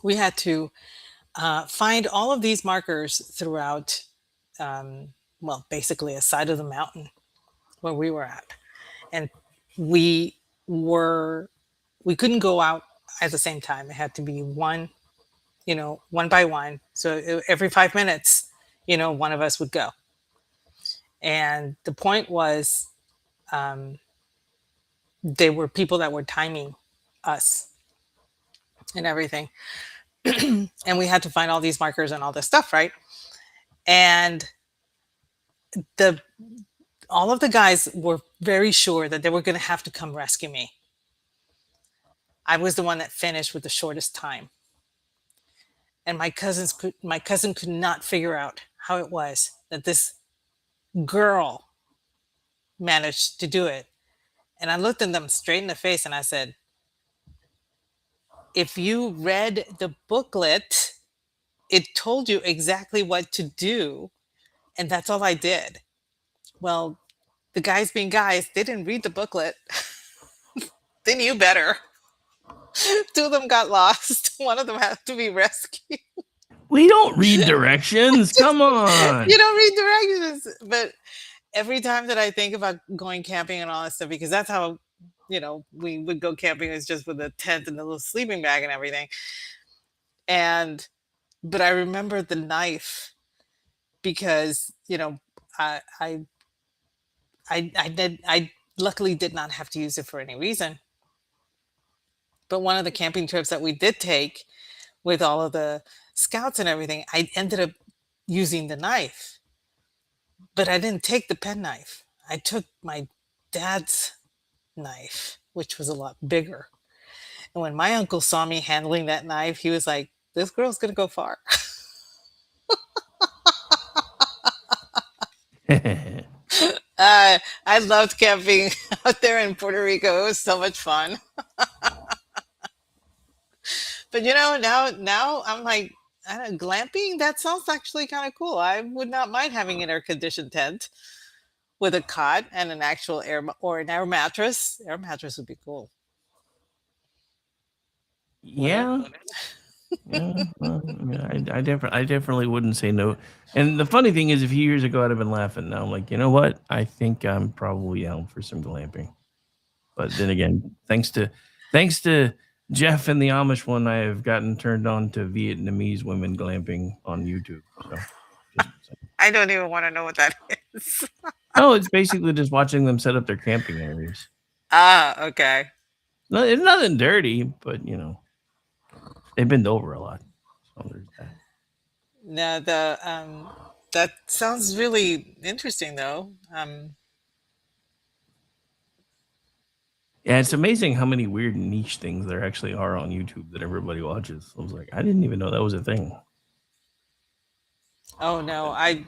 we had to find all of these markers throughout, um, well, basically a side of the mountain where we were at. And we were, we couldn't go out at the same time. It had to be one by one. So every 5 minutes, one of us would go. And the point was um, they were people that were timing us and everything. And we had to find all these markers and all this stuff, right? And the all of the guys were very sure that they were going to have to come rescue me. I was the one that finished with the shortest time. And my cousin could not figure out how it was that this girl managed to do it. And I looked at them straight in the face and I said, if you read the booklet, it told you exactly what to do. And that's all I did. Well, the guys being guys, they didn't read the booklet. They knew better. Two of them got lost. One of them had to be rescued. We don't read directions. Come on. You don't read directions. But every time that I think about going camping and all that stuff, because that's how, we would go camping, is just with a tent and a little sleeping bag and everything. And, but I remember the knife because, I, I, I luckily did not have to use it for any reason. But one of the camping trips that we did take with all of the scouts and everything, I ended up using the knife, but I didn't take the penknife. I took my dad's knife, which was a lot bigger. And when my uncle saw me handling that knife, he was like, this girl's going to go far. I loved camping out there in Puerto Rico. It was so much fun. But now I'm like, I don't know, glamping. That sounds actually kind of cool. I would not mind having an air conditioned tent with a cot and an actual or an air mattress. Air mattress would be cool. Yeah. Yeah, well, I definitely wouldn't say no. And the funny thing is, a few years ago, I'd have been laughing. Now I'm like, you know what? I think I'm probably down for some glamping. But then again, thanks to Jeff and the Amish one, I have gotten turned on to Vietnamese women glamping on YouTube. So, I don't even want to know what that is. oh, it's basically just watching them set up their camping areas. Ah, okay. No, it's nothing dirty, but they bend over a lot. So there's that. No, that sounds really interesting though. Yeah, it's amazing how many weird niche things there actually are on YouTube that everybody watches. I was like, I didn't even know that was a thing. Oh no, I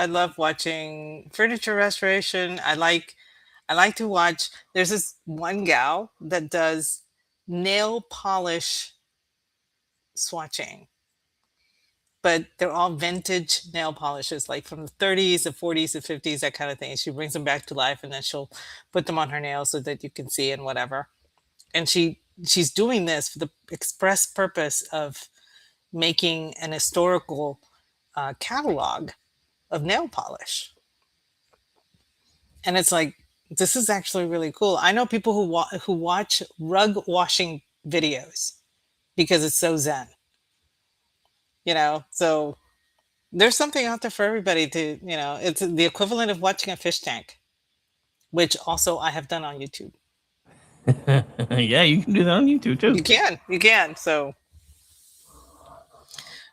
love watching furniture restoration. I like to watch. There's this one gal that does nail polish swatching, but they're all vintage nail polishes, like from the 30s, the 40s, the 50s, that kind of thing. She brings them back to life, and then she'll put them on her nails so that you can see and whatever. And she's doing this for the express purpose of making an historical catalog of nail polish. And it's like, this is actually really cool. I know people who watch rug washing videos because it's so zen, So there's something out there for everybody to, it's the equivalent of watching a fish tank, which also I have done on YouTube. Yeah, you can do that on YouTube too. You can. So,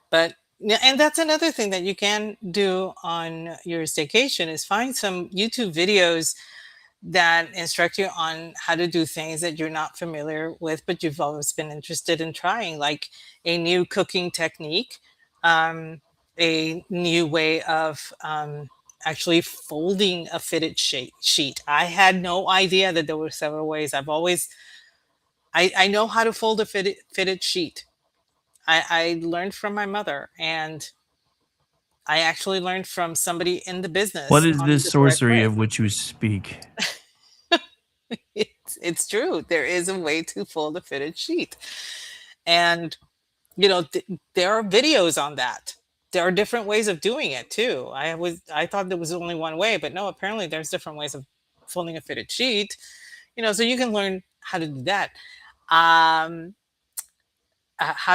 but yeah, and that's another thing that you can do on your staycation is find some YouTube videos that instruct you on how to do things that you're not familiar with, but you've always been interested in trying, like a new cooking technique, a new way of actually folding a fitted sheet. I had no idea that there were several ways. I know how to fold a fitted sheet. I learned from my mother, and I actually learned from somebody in the business What is on this the correct sorcery way. of which you speak? It's true. There is a way to fold a fitted sheet. And, there are videos on that. There are different ways of doing it too. I thought there was only one way, but no, apparently there's different ways of folding a fitted sheet, so you can learn how to do that. How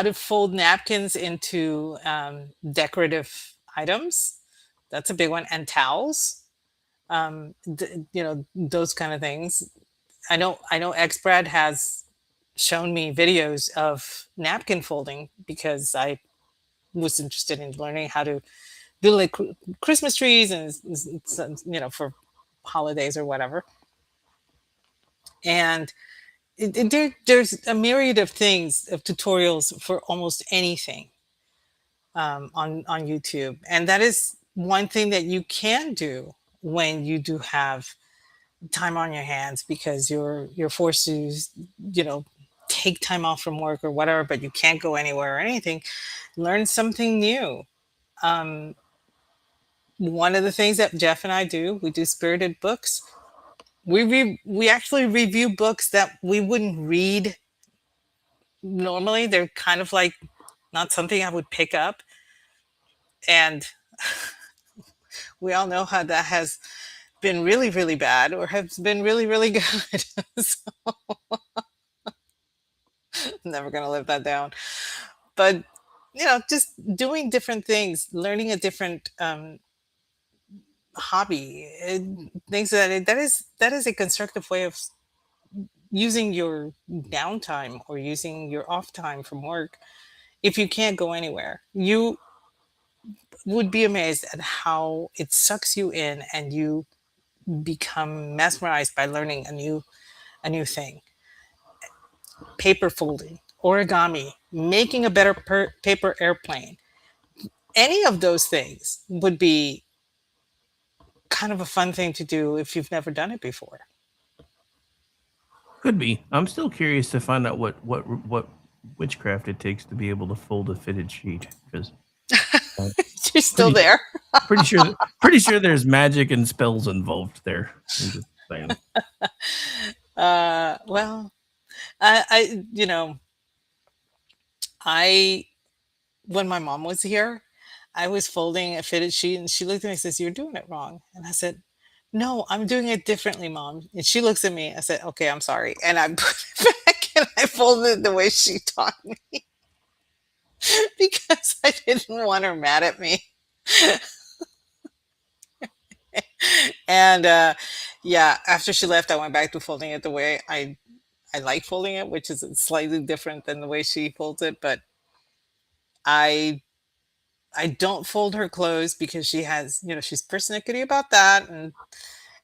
to fold napkins into decorative items. That's a big one. And towels. those kind of things. I know Xbrad has shown me videos of napkin folding because I was interested in learning how to do like Christmas trees and for holidays or whatever. And there's a myriad of things, of tutorials for almost anything on YouTube, and that is one thing that you can do when you do have time on your hands because you're forced to you know take time off from work or whatever, but you can't go anywhere or anything. Learn something new. um, One of the things that Jeff and I do, we do spirited books. We actually review books that we wouldn't read normally. They're kind of like not something I would pick up, and we all know how that has been really really bad or has been really really good. So I'm never gonna live that down. But just doing different things, learning a different hobby, things that is a constructive way of using your downtime or using your off time from work. If you can't go anywhere, you would be amazed at how it sucks you in and you become mesmerized by learning a new thing. Paper folding, origami, making a better paper airplane. Any of those things would be kind of a fun thing to do if you've never done it before. Could be. I'm still curious to find out what witchcraft it takes to be able to fold a fitted sheet because You're still pretty- there. pretty sure there's magic and spells involved there. I'm just saying. Well, I when my mom was here, I was folding a fitted sheet and she looked at me and says, "You're doing it wrong." And I said, "No, I'm doing it differently, Mom." And she looks at me. I said, "Okay, I'm sorry." And I put it back and I folded it the way she taught me because I didn't want her mad at me. And yeah, after she left, I went back to folding it the way I like folding it, which is slightly different than the way she folds it. But I I don't fold her clothes because she's persnickety about that, and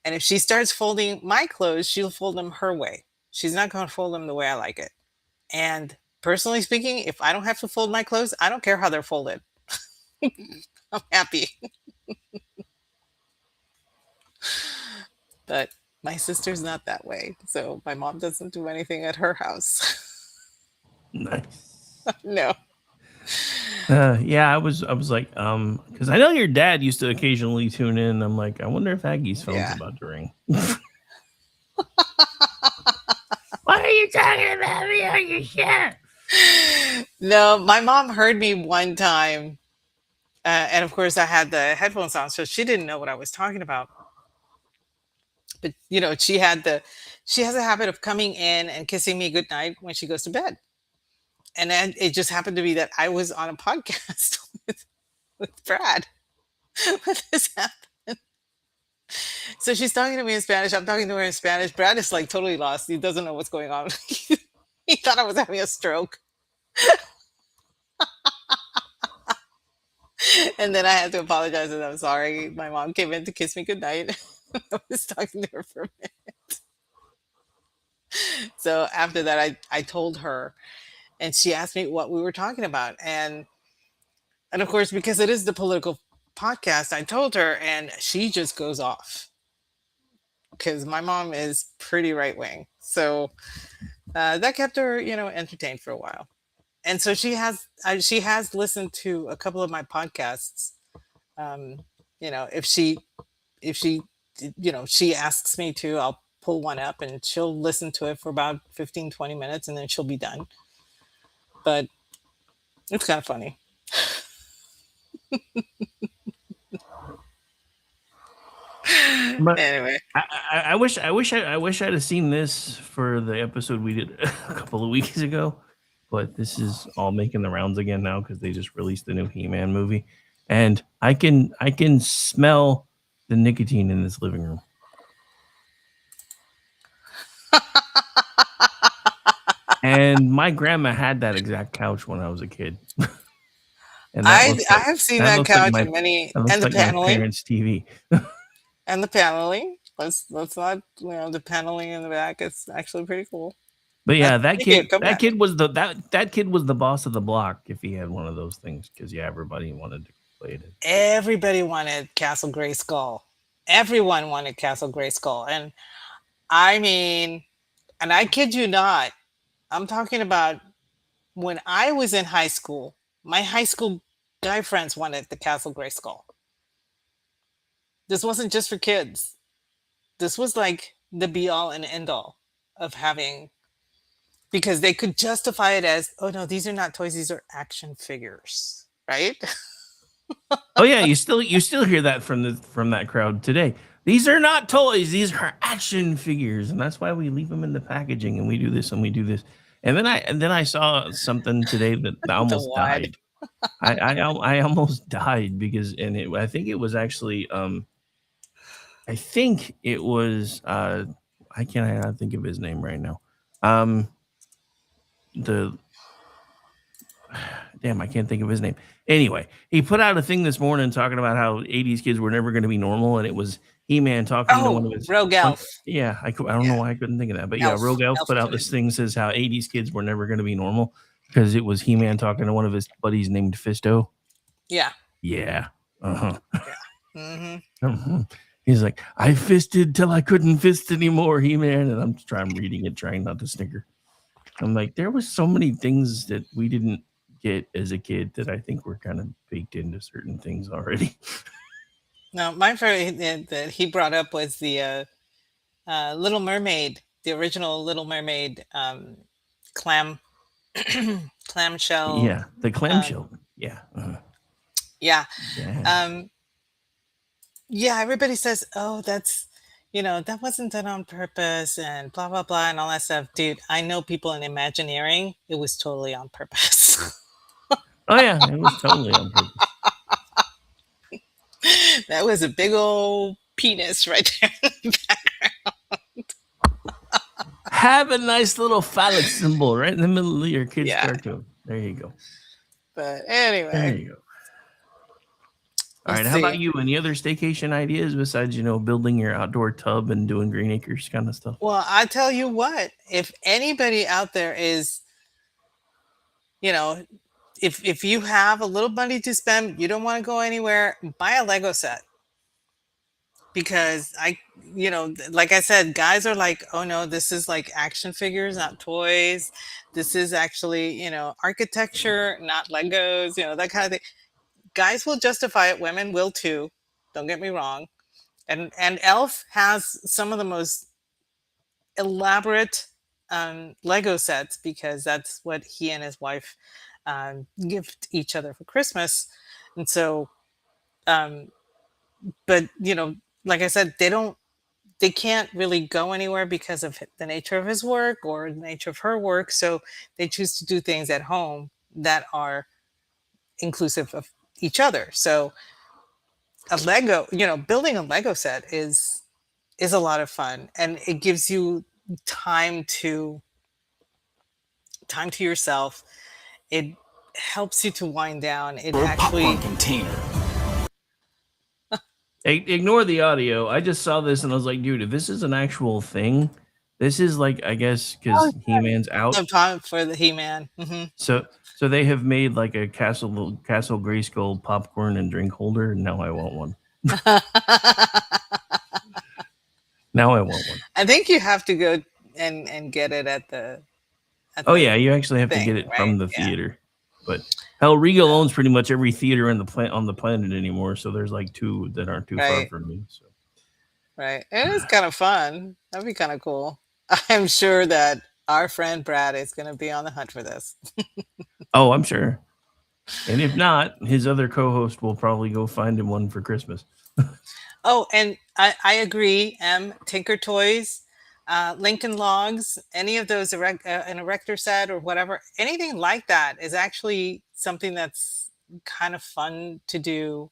if she starts folding my clothes, she'll fold them her way. She's not going to fold them the way I like it. And personally speaking, if I don't have to fold my clothes, I don't care how they're folded. I'm happy. But my sister's not that way. So my mom doesn't do anything at her house. Nice. No. Yeah, I was like, because I know your dad used to occasionally tune in. I'm like, I wonder if Aggie's phone's Yeah. about to ring. Why are you talking about me on your show? No, my mom heard me one time. And of course, I had the headphones on, so she didn't know what I was talking about. But she has a habit of coming in and kissing me goodnight when she goes to bed. And then it just happened to be that I was on a podcast with Brad when this happened. So she's talking to me in Spanish. I'm talking to her in Spanish. Brad is like totally lost. He doesn't know what's going on. He thought I was having a stroke. And then I had to apologize and I'm sorry. My mom came in to kiss me goodnight. I was talking to her for a minute. So after that, I told her, and she asked me what we were talking about. And of course, because it is the political podcast, I told her, and she just goes off because my mom is pretty right wing. So that kept her, entertained for a while. And so she has listened to a couple of my podcasts. If she asks me to, I'll pull one up and she'll listen to it for about 15-20 minutes and then she'll be done. But it's kind of funny. Anyway, I wish I'd have seen this for the episode we did a couple of weeks ago, but this is all making the rounds again now because they just released the new He-Man movie, and I can smell the nicotine in this living room. And my grandma had that exact couch when I was a kid. And I have seen that that looks like couch my in many, that and looks the like my paneling, parents' TV. and the paneling. Let's not, the paneling in the back is actually pretty cool. But I yeah, think it'll come that back. kid was that kid was the boss of the block if he had one of those things because yeah, everybody wanted to play it. Everybody wanted Castle Grayskull. Everyone wanted Castle Grayskull, and I mean, and I kid you not, I'm talking about when I was in high school. My high school guy friends wanted the Castle Grayskull. This wasn't just for kids. This was like the be all and end all of having, because they could justify it as, oh no, these are not toys, these are action figures, right? Oh yeah, you still hear that from that crowd today. These are not toys; these are action figures, and that's why we leave them in the packaging and we do this and we do this. And then I saw something today that I The almost what? died. I almost died because I think it was actually I think it was I cannot think of his name right now. Um the damn, I can't think of his name. Anyway, he put out a thing this morning talking about how 80s kids were never going to be normal, and it was He-Man talking to one Oh, of his Rogue one. Elf. Yeah, I don't know Yeah, why I couldn't think of that, but yeah, Elf. Rogue Elf Elf put out did it. this thing says how 80s kids were never going to be normal because it was He-Man talking to one of his buddies named Fisto. Yeah. Yeah. Uh-huh. Yeah. Mm-hmm. He's like, I fisted till I couldn't fist anymore, He-Man, and I'm reading it, trying not to snicker. I'm like, there was so many things that we didn't get as a kid that I think we're kind of baked into certain things already. No, my favorite that he brought up was the Little Mermaid, the original Little Mermaid, clam clamshell. Yeah, the Um, clamshell. Yeah, yeah. yeah. Um, yeah, everybody says, "Oh, that's, that wasn't done on purpose," and blah blah blah and all that stuff. Dude, I know people in Imagineering, it was totally on purpose. Oh yeah, it was totally on purpose. That was a big old penis right there. Have a nice little phallic symbol right in the middle of your kid's Yeah. cartoon. There you go. But There anyway, you go. All let's right. How about see. you? Any other staycation ideas besides building your outdoor tub and doing green acres kind of stuff? Well, I tell you what, if anybody out there is, you know, if you have a little money to spend, you don't want to go anywhere, buy a Lego set. Because like I said, guys are like, oh no, this is like action figures, not toys. This is actually, architecture, not Legos, that kind of thing. Guys will justify it, women will too. Don't get me wrong. And Elf has some of the most elaborate Lego sets because that's what he and his wife gift each other for Christmas. And so, um, but like I said, they can't really go anywhere because of the nature of his work or the nature of her work. So they choose to do things at home that are inclusive of each other. So a Lego, building a Lego set is a lot of fun, and it gives you time to time to yourself. It helps you to wind down. It actually, Ignore the audio. I just saw this and I was like, dude, if this is an actual thing, this is like, I guess, Oh, because He-Man's out. the time for the He-Man. Hmm. So they have made like a Castle Grayskull popcorn and drink holder, and now I want one. Now I want one. I think you have to go and get it at Oh the yeah, you actually have to thing, get it right? from the Yeah. theater. But hell, Regal owns pretty much every theater in on the planet anymore. So there's like two that aren't too far Right. from me. So Right. And it's kind of fun. That'd be kind of cool. I'm sure that our friend Brad is going to be on the hunt for this. oh, I'm sure. And if not, his other co-host will probably go find him one for Christmas. Oh, and I agree. Tinker Toys, Lincoln Logs, any of those an erector set or whatever, anything like that is actually something that's kind of fun to do.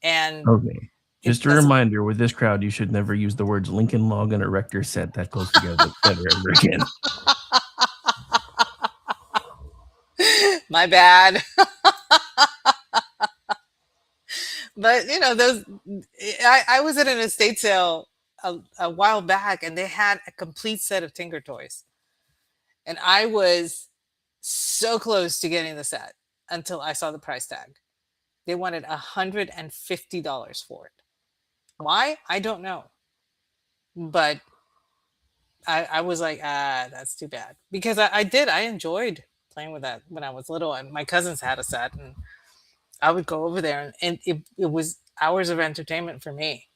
And Okay. Just a reminder, with this crowd, you should never use the words Lincoln log and erector set that close together ever again. My bad. But those I was at an estate sale a while back, and they had a complete set of Tinker Toys, and I was so close to getting the set until I saw the price tag. They wanted $150 for it. Why? I don't know. But I was like, that's too bad. Because I enjoyed playing with that when I was little, and my cousins had a set, and I would go over there, and it was hours of entertainment for me.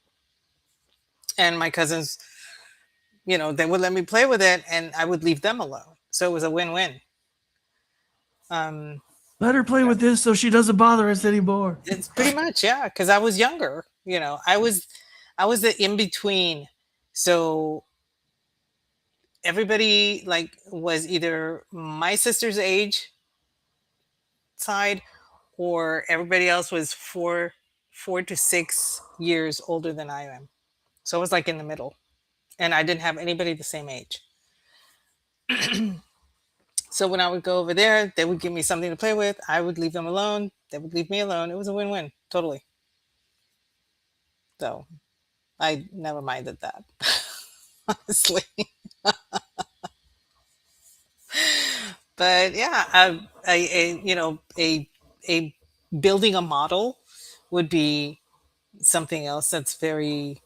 And my cousins, they would let me play with it, and I would leave them alone. So it was a win-win. Let her play with this so she doesn't bother us anymore. It's pretty much, yeah, because I was younger. I was the in between. So everybody was either my sister's age side, or everybody else was four to 6 years older than I am. So I was in the middle, and I didn't have anybody the same age. So when I would go over there, they would give me something to play with. I would leave them alone. They would leave me alone. It was a win-win, totally. So I never minded that, honestly. But yeah, a building a model would be something else that's very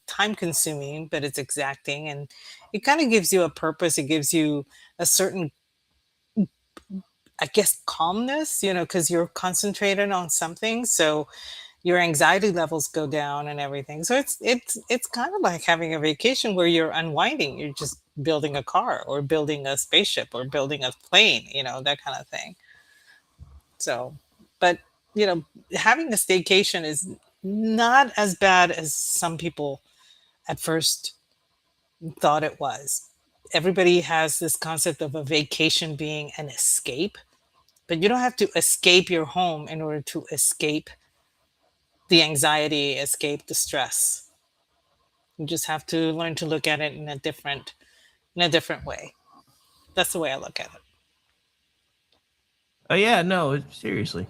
time consuming, but it's exacting, and it kind of gives you a purpose. It gives you a certain, I guess, calmness, because you're concentrated on something, so your anxiety levels go down and everything. So it's kind of like having a vacation where you're unwinding. You're just building a car, or building a spaceship, or building a plane, that kind of thing. So, but having a staycation is not as bad as some people at first thought it was. Everybody has this concept of a vacation being an escape, but you don't have to escape your home in order to escape the anxiety, escape the stress. You just have to learn to look at it in a different way. That's the way I look at it. Oh yeah, no, seriously.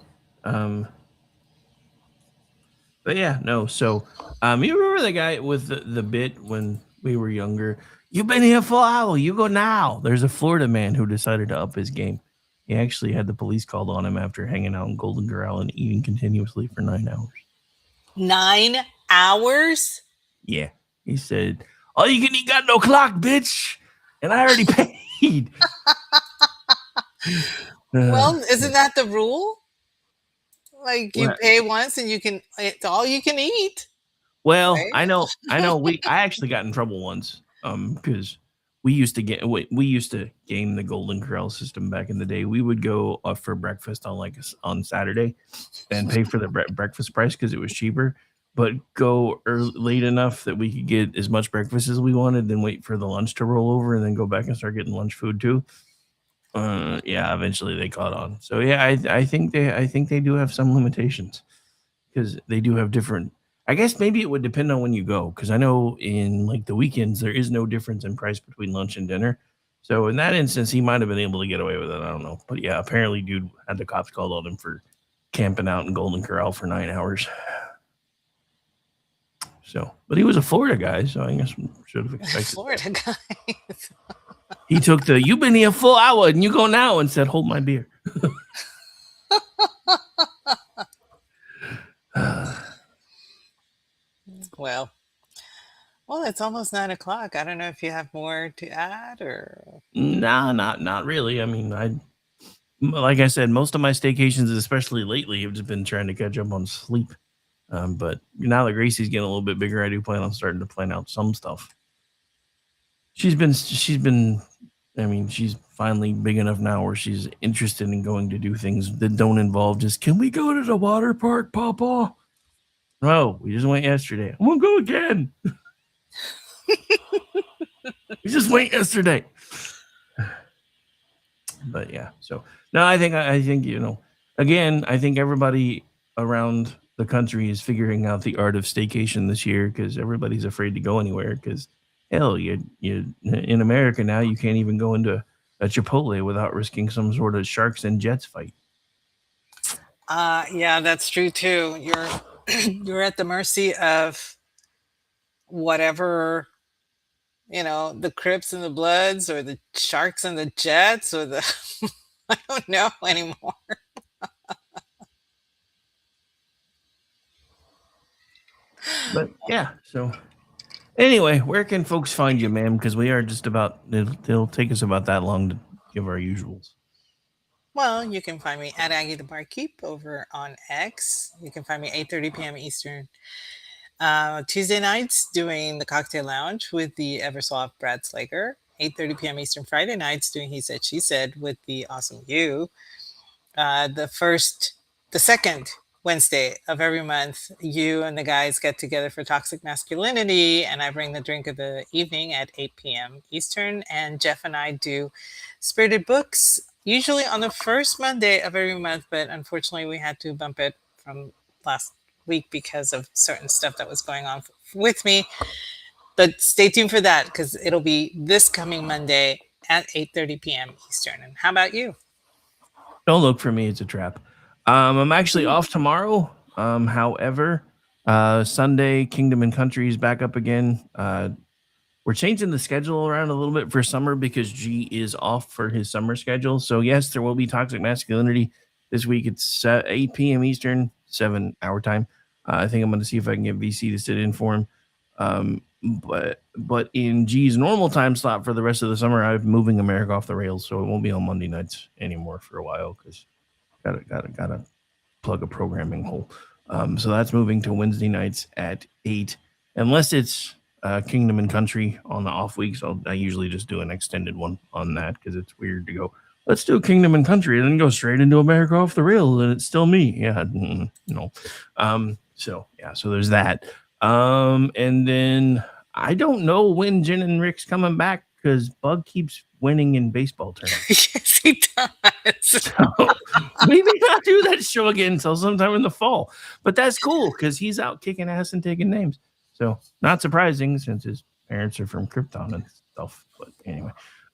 But yeah, no. So, you remember the guy with the bit when we were younger? You've been here for an hour. You go now. There's a Florida man who decided to up his game. He actually had the police called on him after hanging out in Golden Corral and eating continuously for 9 hours. 9 hours? Yeah. He said, "All you can eat got no clock, bitch. And I already paid." Well, isn't that the rule? You What? pay once and it's all you can eat. Well, Right? I know. I actually got in trouble once, because we used to game the Golden Corral system back in the day. We would go for breakfast on Saturday, and pay for the breakfast price because it was cheaper, but go late enough that we could get as much breakfast as we wanted, then wait for the lunch to roll over, and then go back and start getting lunch food too. Yeah, eventually they caught on. So yeah, I think they do have some limitations, because they do have different. I guess maybe it would depend on when you go, because I know in the weekends there is no difference in price between lunch and dinner. So in that instance, he might have been able to get away with it. I don't know, but yeah, apparently, dude had the cops called on him for camping out in Golden Corral for 9 hours. So, but he was a Florida guy, so I guess we should have expected. Florida guy. He took the "you've been here a full hour and you go now" and said, "Hold my beer." Well, it's almost 9 o'clock. I don't know if you have more to add, or. Nah, not really. I mean, like I said, most of my staycations, especially lately, have just been trying to catch up on sleep. But now that Gracie's getting a little bit bigger, I do plan on starting to plan out some stuff. She's been. I mean, she's finally big enough now where she's interested in going to do things that don't involve just, "Can we go to the water park, Papa?" No, we just went yesterday. I'm gonna go again. We just went yesterday. But yeah, so no, I think again, I think everybody around the country is figuring out the art of staycation this year because everybody's afraid to go anywhere. Because hell, you in America now you can't even go into a Chipotle without risking some sort of sharks and jets fight. Yeah, that's true too. You're you're at the mercy of whatever, the Crips and the Bloods or the Sharks and the Jets or the I don't know anymore. But yeah, so anyway, where can folks find you, ma'am? Because we are just about it'll take us about that long to give our usuals. Well, you can find me at Aggie the Barkeep over on X. You can find me 8:30 p.m. Eastern. Tuesday nights doing the Cocktail Lounge with the ever soft Brad Slager. 8:30 p.m. Eastern. Friday nights doing He Said She Said with the awesome You. The second Wednesday of every month, you and the guys get together for Toxic Masculinity, and I bring the drink of the evening at 8 p.m. Eastern. And Jeff and I do Spirited Books, usually on the first Monday of every month, but unfortunately, we had to bump it from last week because of certain stuff that was going on with me. But stay tuned for that because it'll be this coming Monday at 8:30 p.m. Eastern. And how about you? Don't look for me; it's a trap. I'm actually off tomorrow. However, Sunday, Kingdom and Country is back up again. We're changing the schedule around a little bit for summer because G is off for his summer schedule. So yes, there will be Toxic Masculinity this week. It's 8 p.m. Eastern, 7 hour time. I think I'm going to see if I can get VC to sit in for him. But in G's normal time slot for the rest of the summer, I'm moving America off the rails, so it won't be on Monday nights anymore for a while because gotta plug a programming hole. So that's moving to Wednesday nights at 8, unless it's Kingdom and Country on the off weeks. I usually just do an extended one on that because it's weird to go, let's do Kingdom and Country and then go straight into America off the rails and it's still me. Yeah, no. So there's that. And then I don't know when Jen and Rick's coming back because Bug keeps winning in baseball tournaments. Yes, he does. So we may not do that show again until sometime in the fall. But that's cool because he's out kicking ass and taking names. So not surprising since his parents are from Krypton and stuff. But anyway.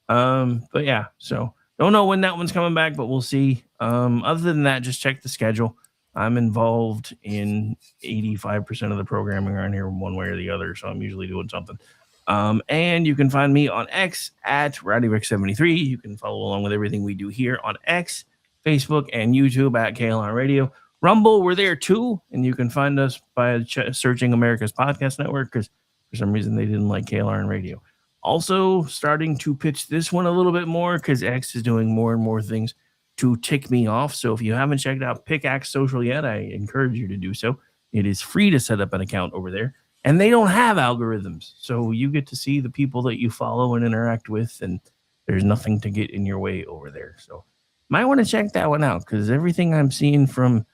But yeah, so don't know when that one's coming back, but we'll see. Other than that, just check the schedule. I'm involved in 85% of the programming around here one way or the other, so I'm usually doing something. And you can find me on X at RowdyRick73. You can follow along with everything we do here on X, Facebook, and YouTube at KLR Radio. Rumble, we're there too, and you can find us by searching America's Podcast Network because for some reason they didn't like KLR and Radio. Also, starting to pitch this one a little bit more because X is doing more and more things to tick me off. So if you haven't checked out Pickaxe Social yet, I encourage you to do so. It is free to set up an account over there, and they don't have algorithms. So you get to see the people that you follow and interact with, and there's nothing to get in your way over there. So might want to check that one out because everything I'm seeing from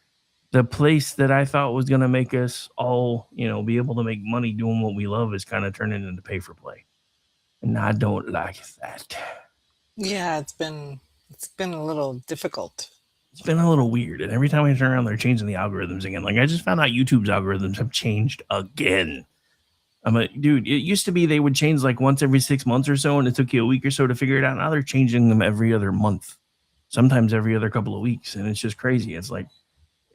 the place that I thought was going to make us all, be able to make money doing what we love is kind of turning into pay for play. And I don't like that. Yeah, it's been a little difficult. It's been a little weird. And every time I turn around, they're changing the algorithms again. Like I just found out YouTube's algorithms have changed again. I'm like, dude, it used to be they would change like once every 6 months or so, and it took you a week or so to figure it out. Now they're changing them every other month, sometimes every other couple of weeks. And it's just crazy. It's like,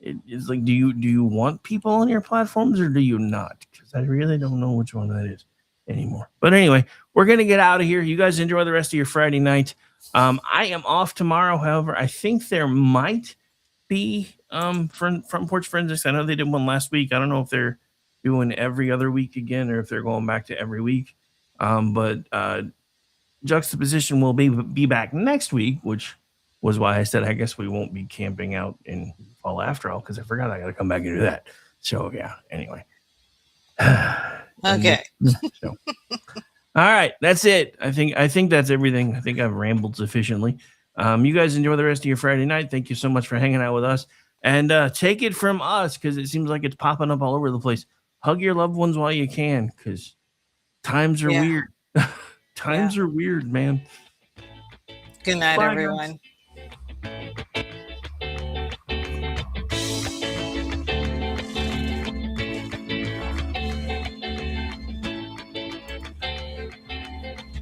do you want people on your platforms or do you not? Because I really don't know which one that is anymore. But anyway, we're going to get out of here. You guys enjoy the rest of your Friday night. I am off tomorrow. However, I think there might be front porch forensics. I know they did one last week. I don't know if they're doing every other week again or if they're going back to every week. But Juxtaposition will be back next week, which was why I said I guess we won't be camping out in fall after all because I forgot I got to come back and do that. So yeah. Anyway. Okay. So. All right, that's it. I think that's everything. I think I've rambled sufficiently. You guys enjoy the rest of your Friday night. Thank you so much for hanging out with us. And take it from us because it seems like it's popping up all over the place. Hug your loved ones while you can because times are weird. Times are weird, man. Good night, Bye, everyone. guys.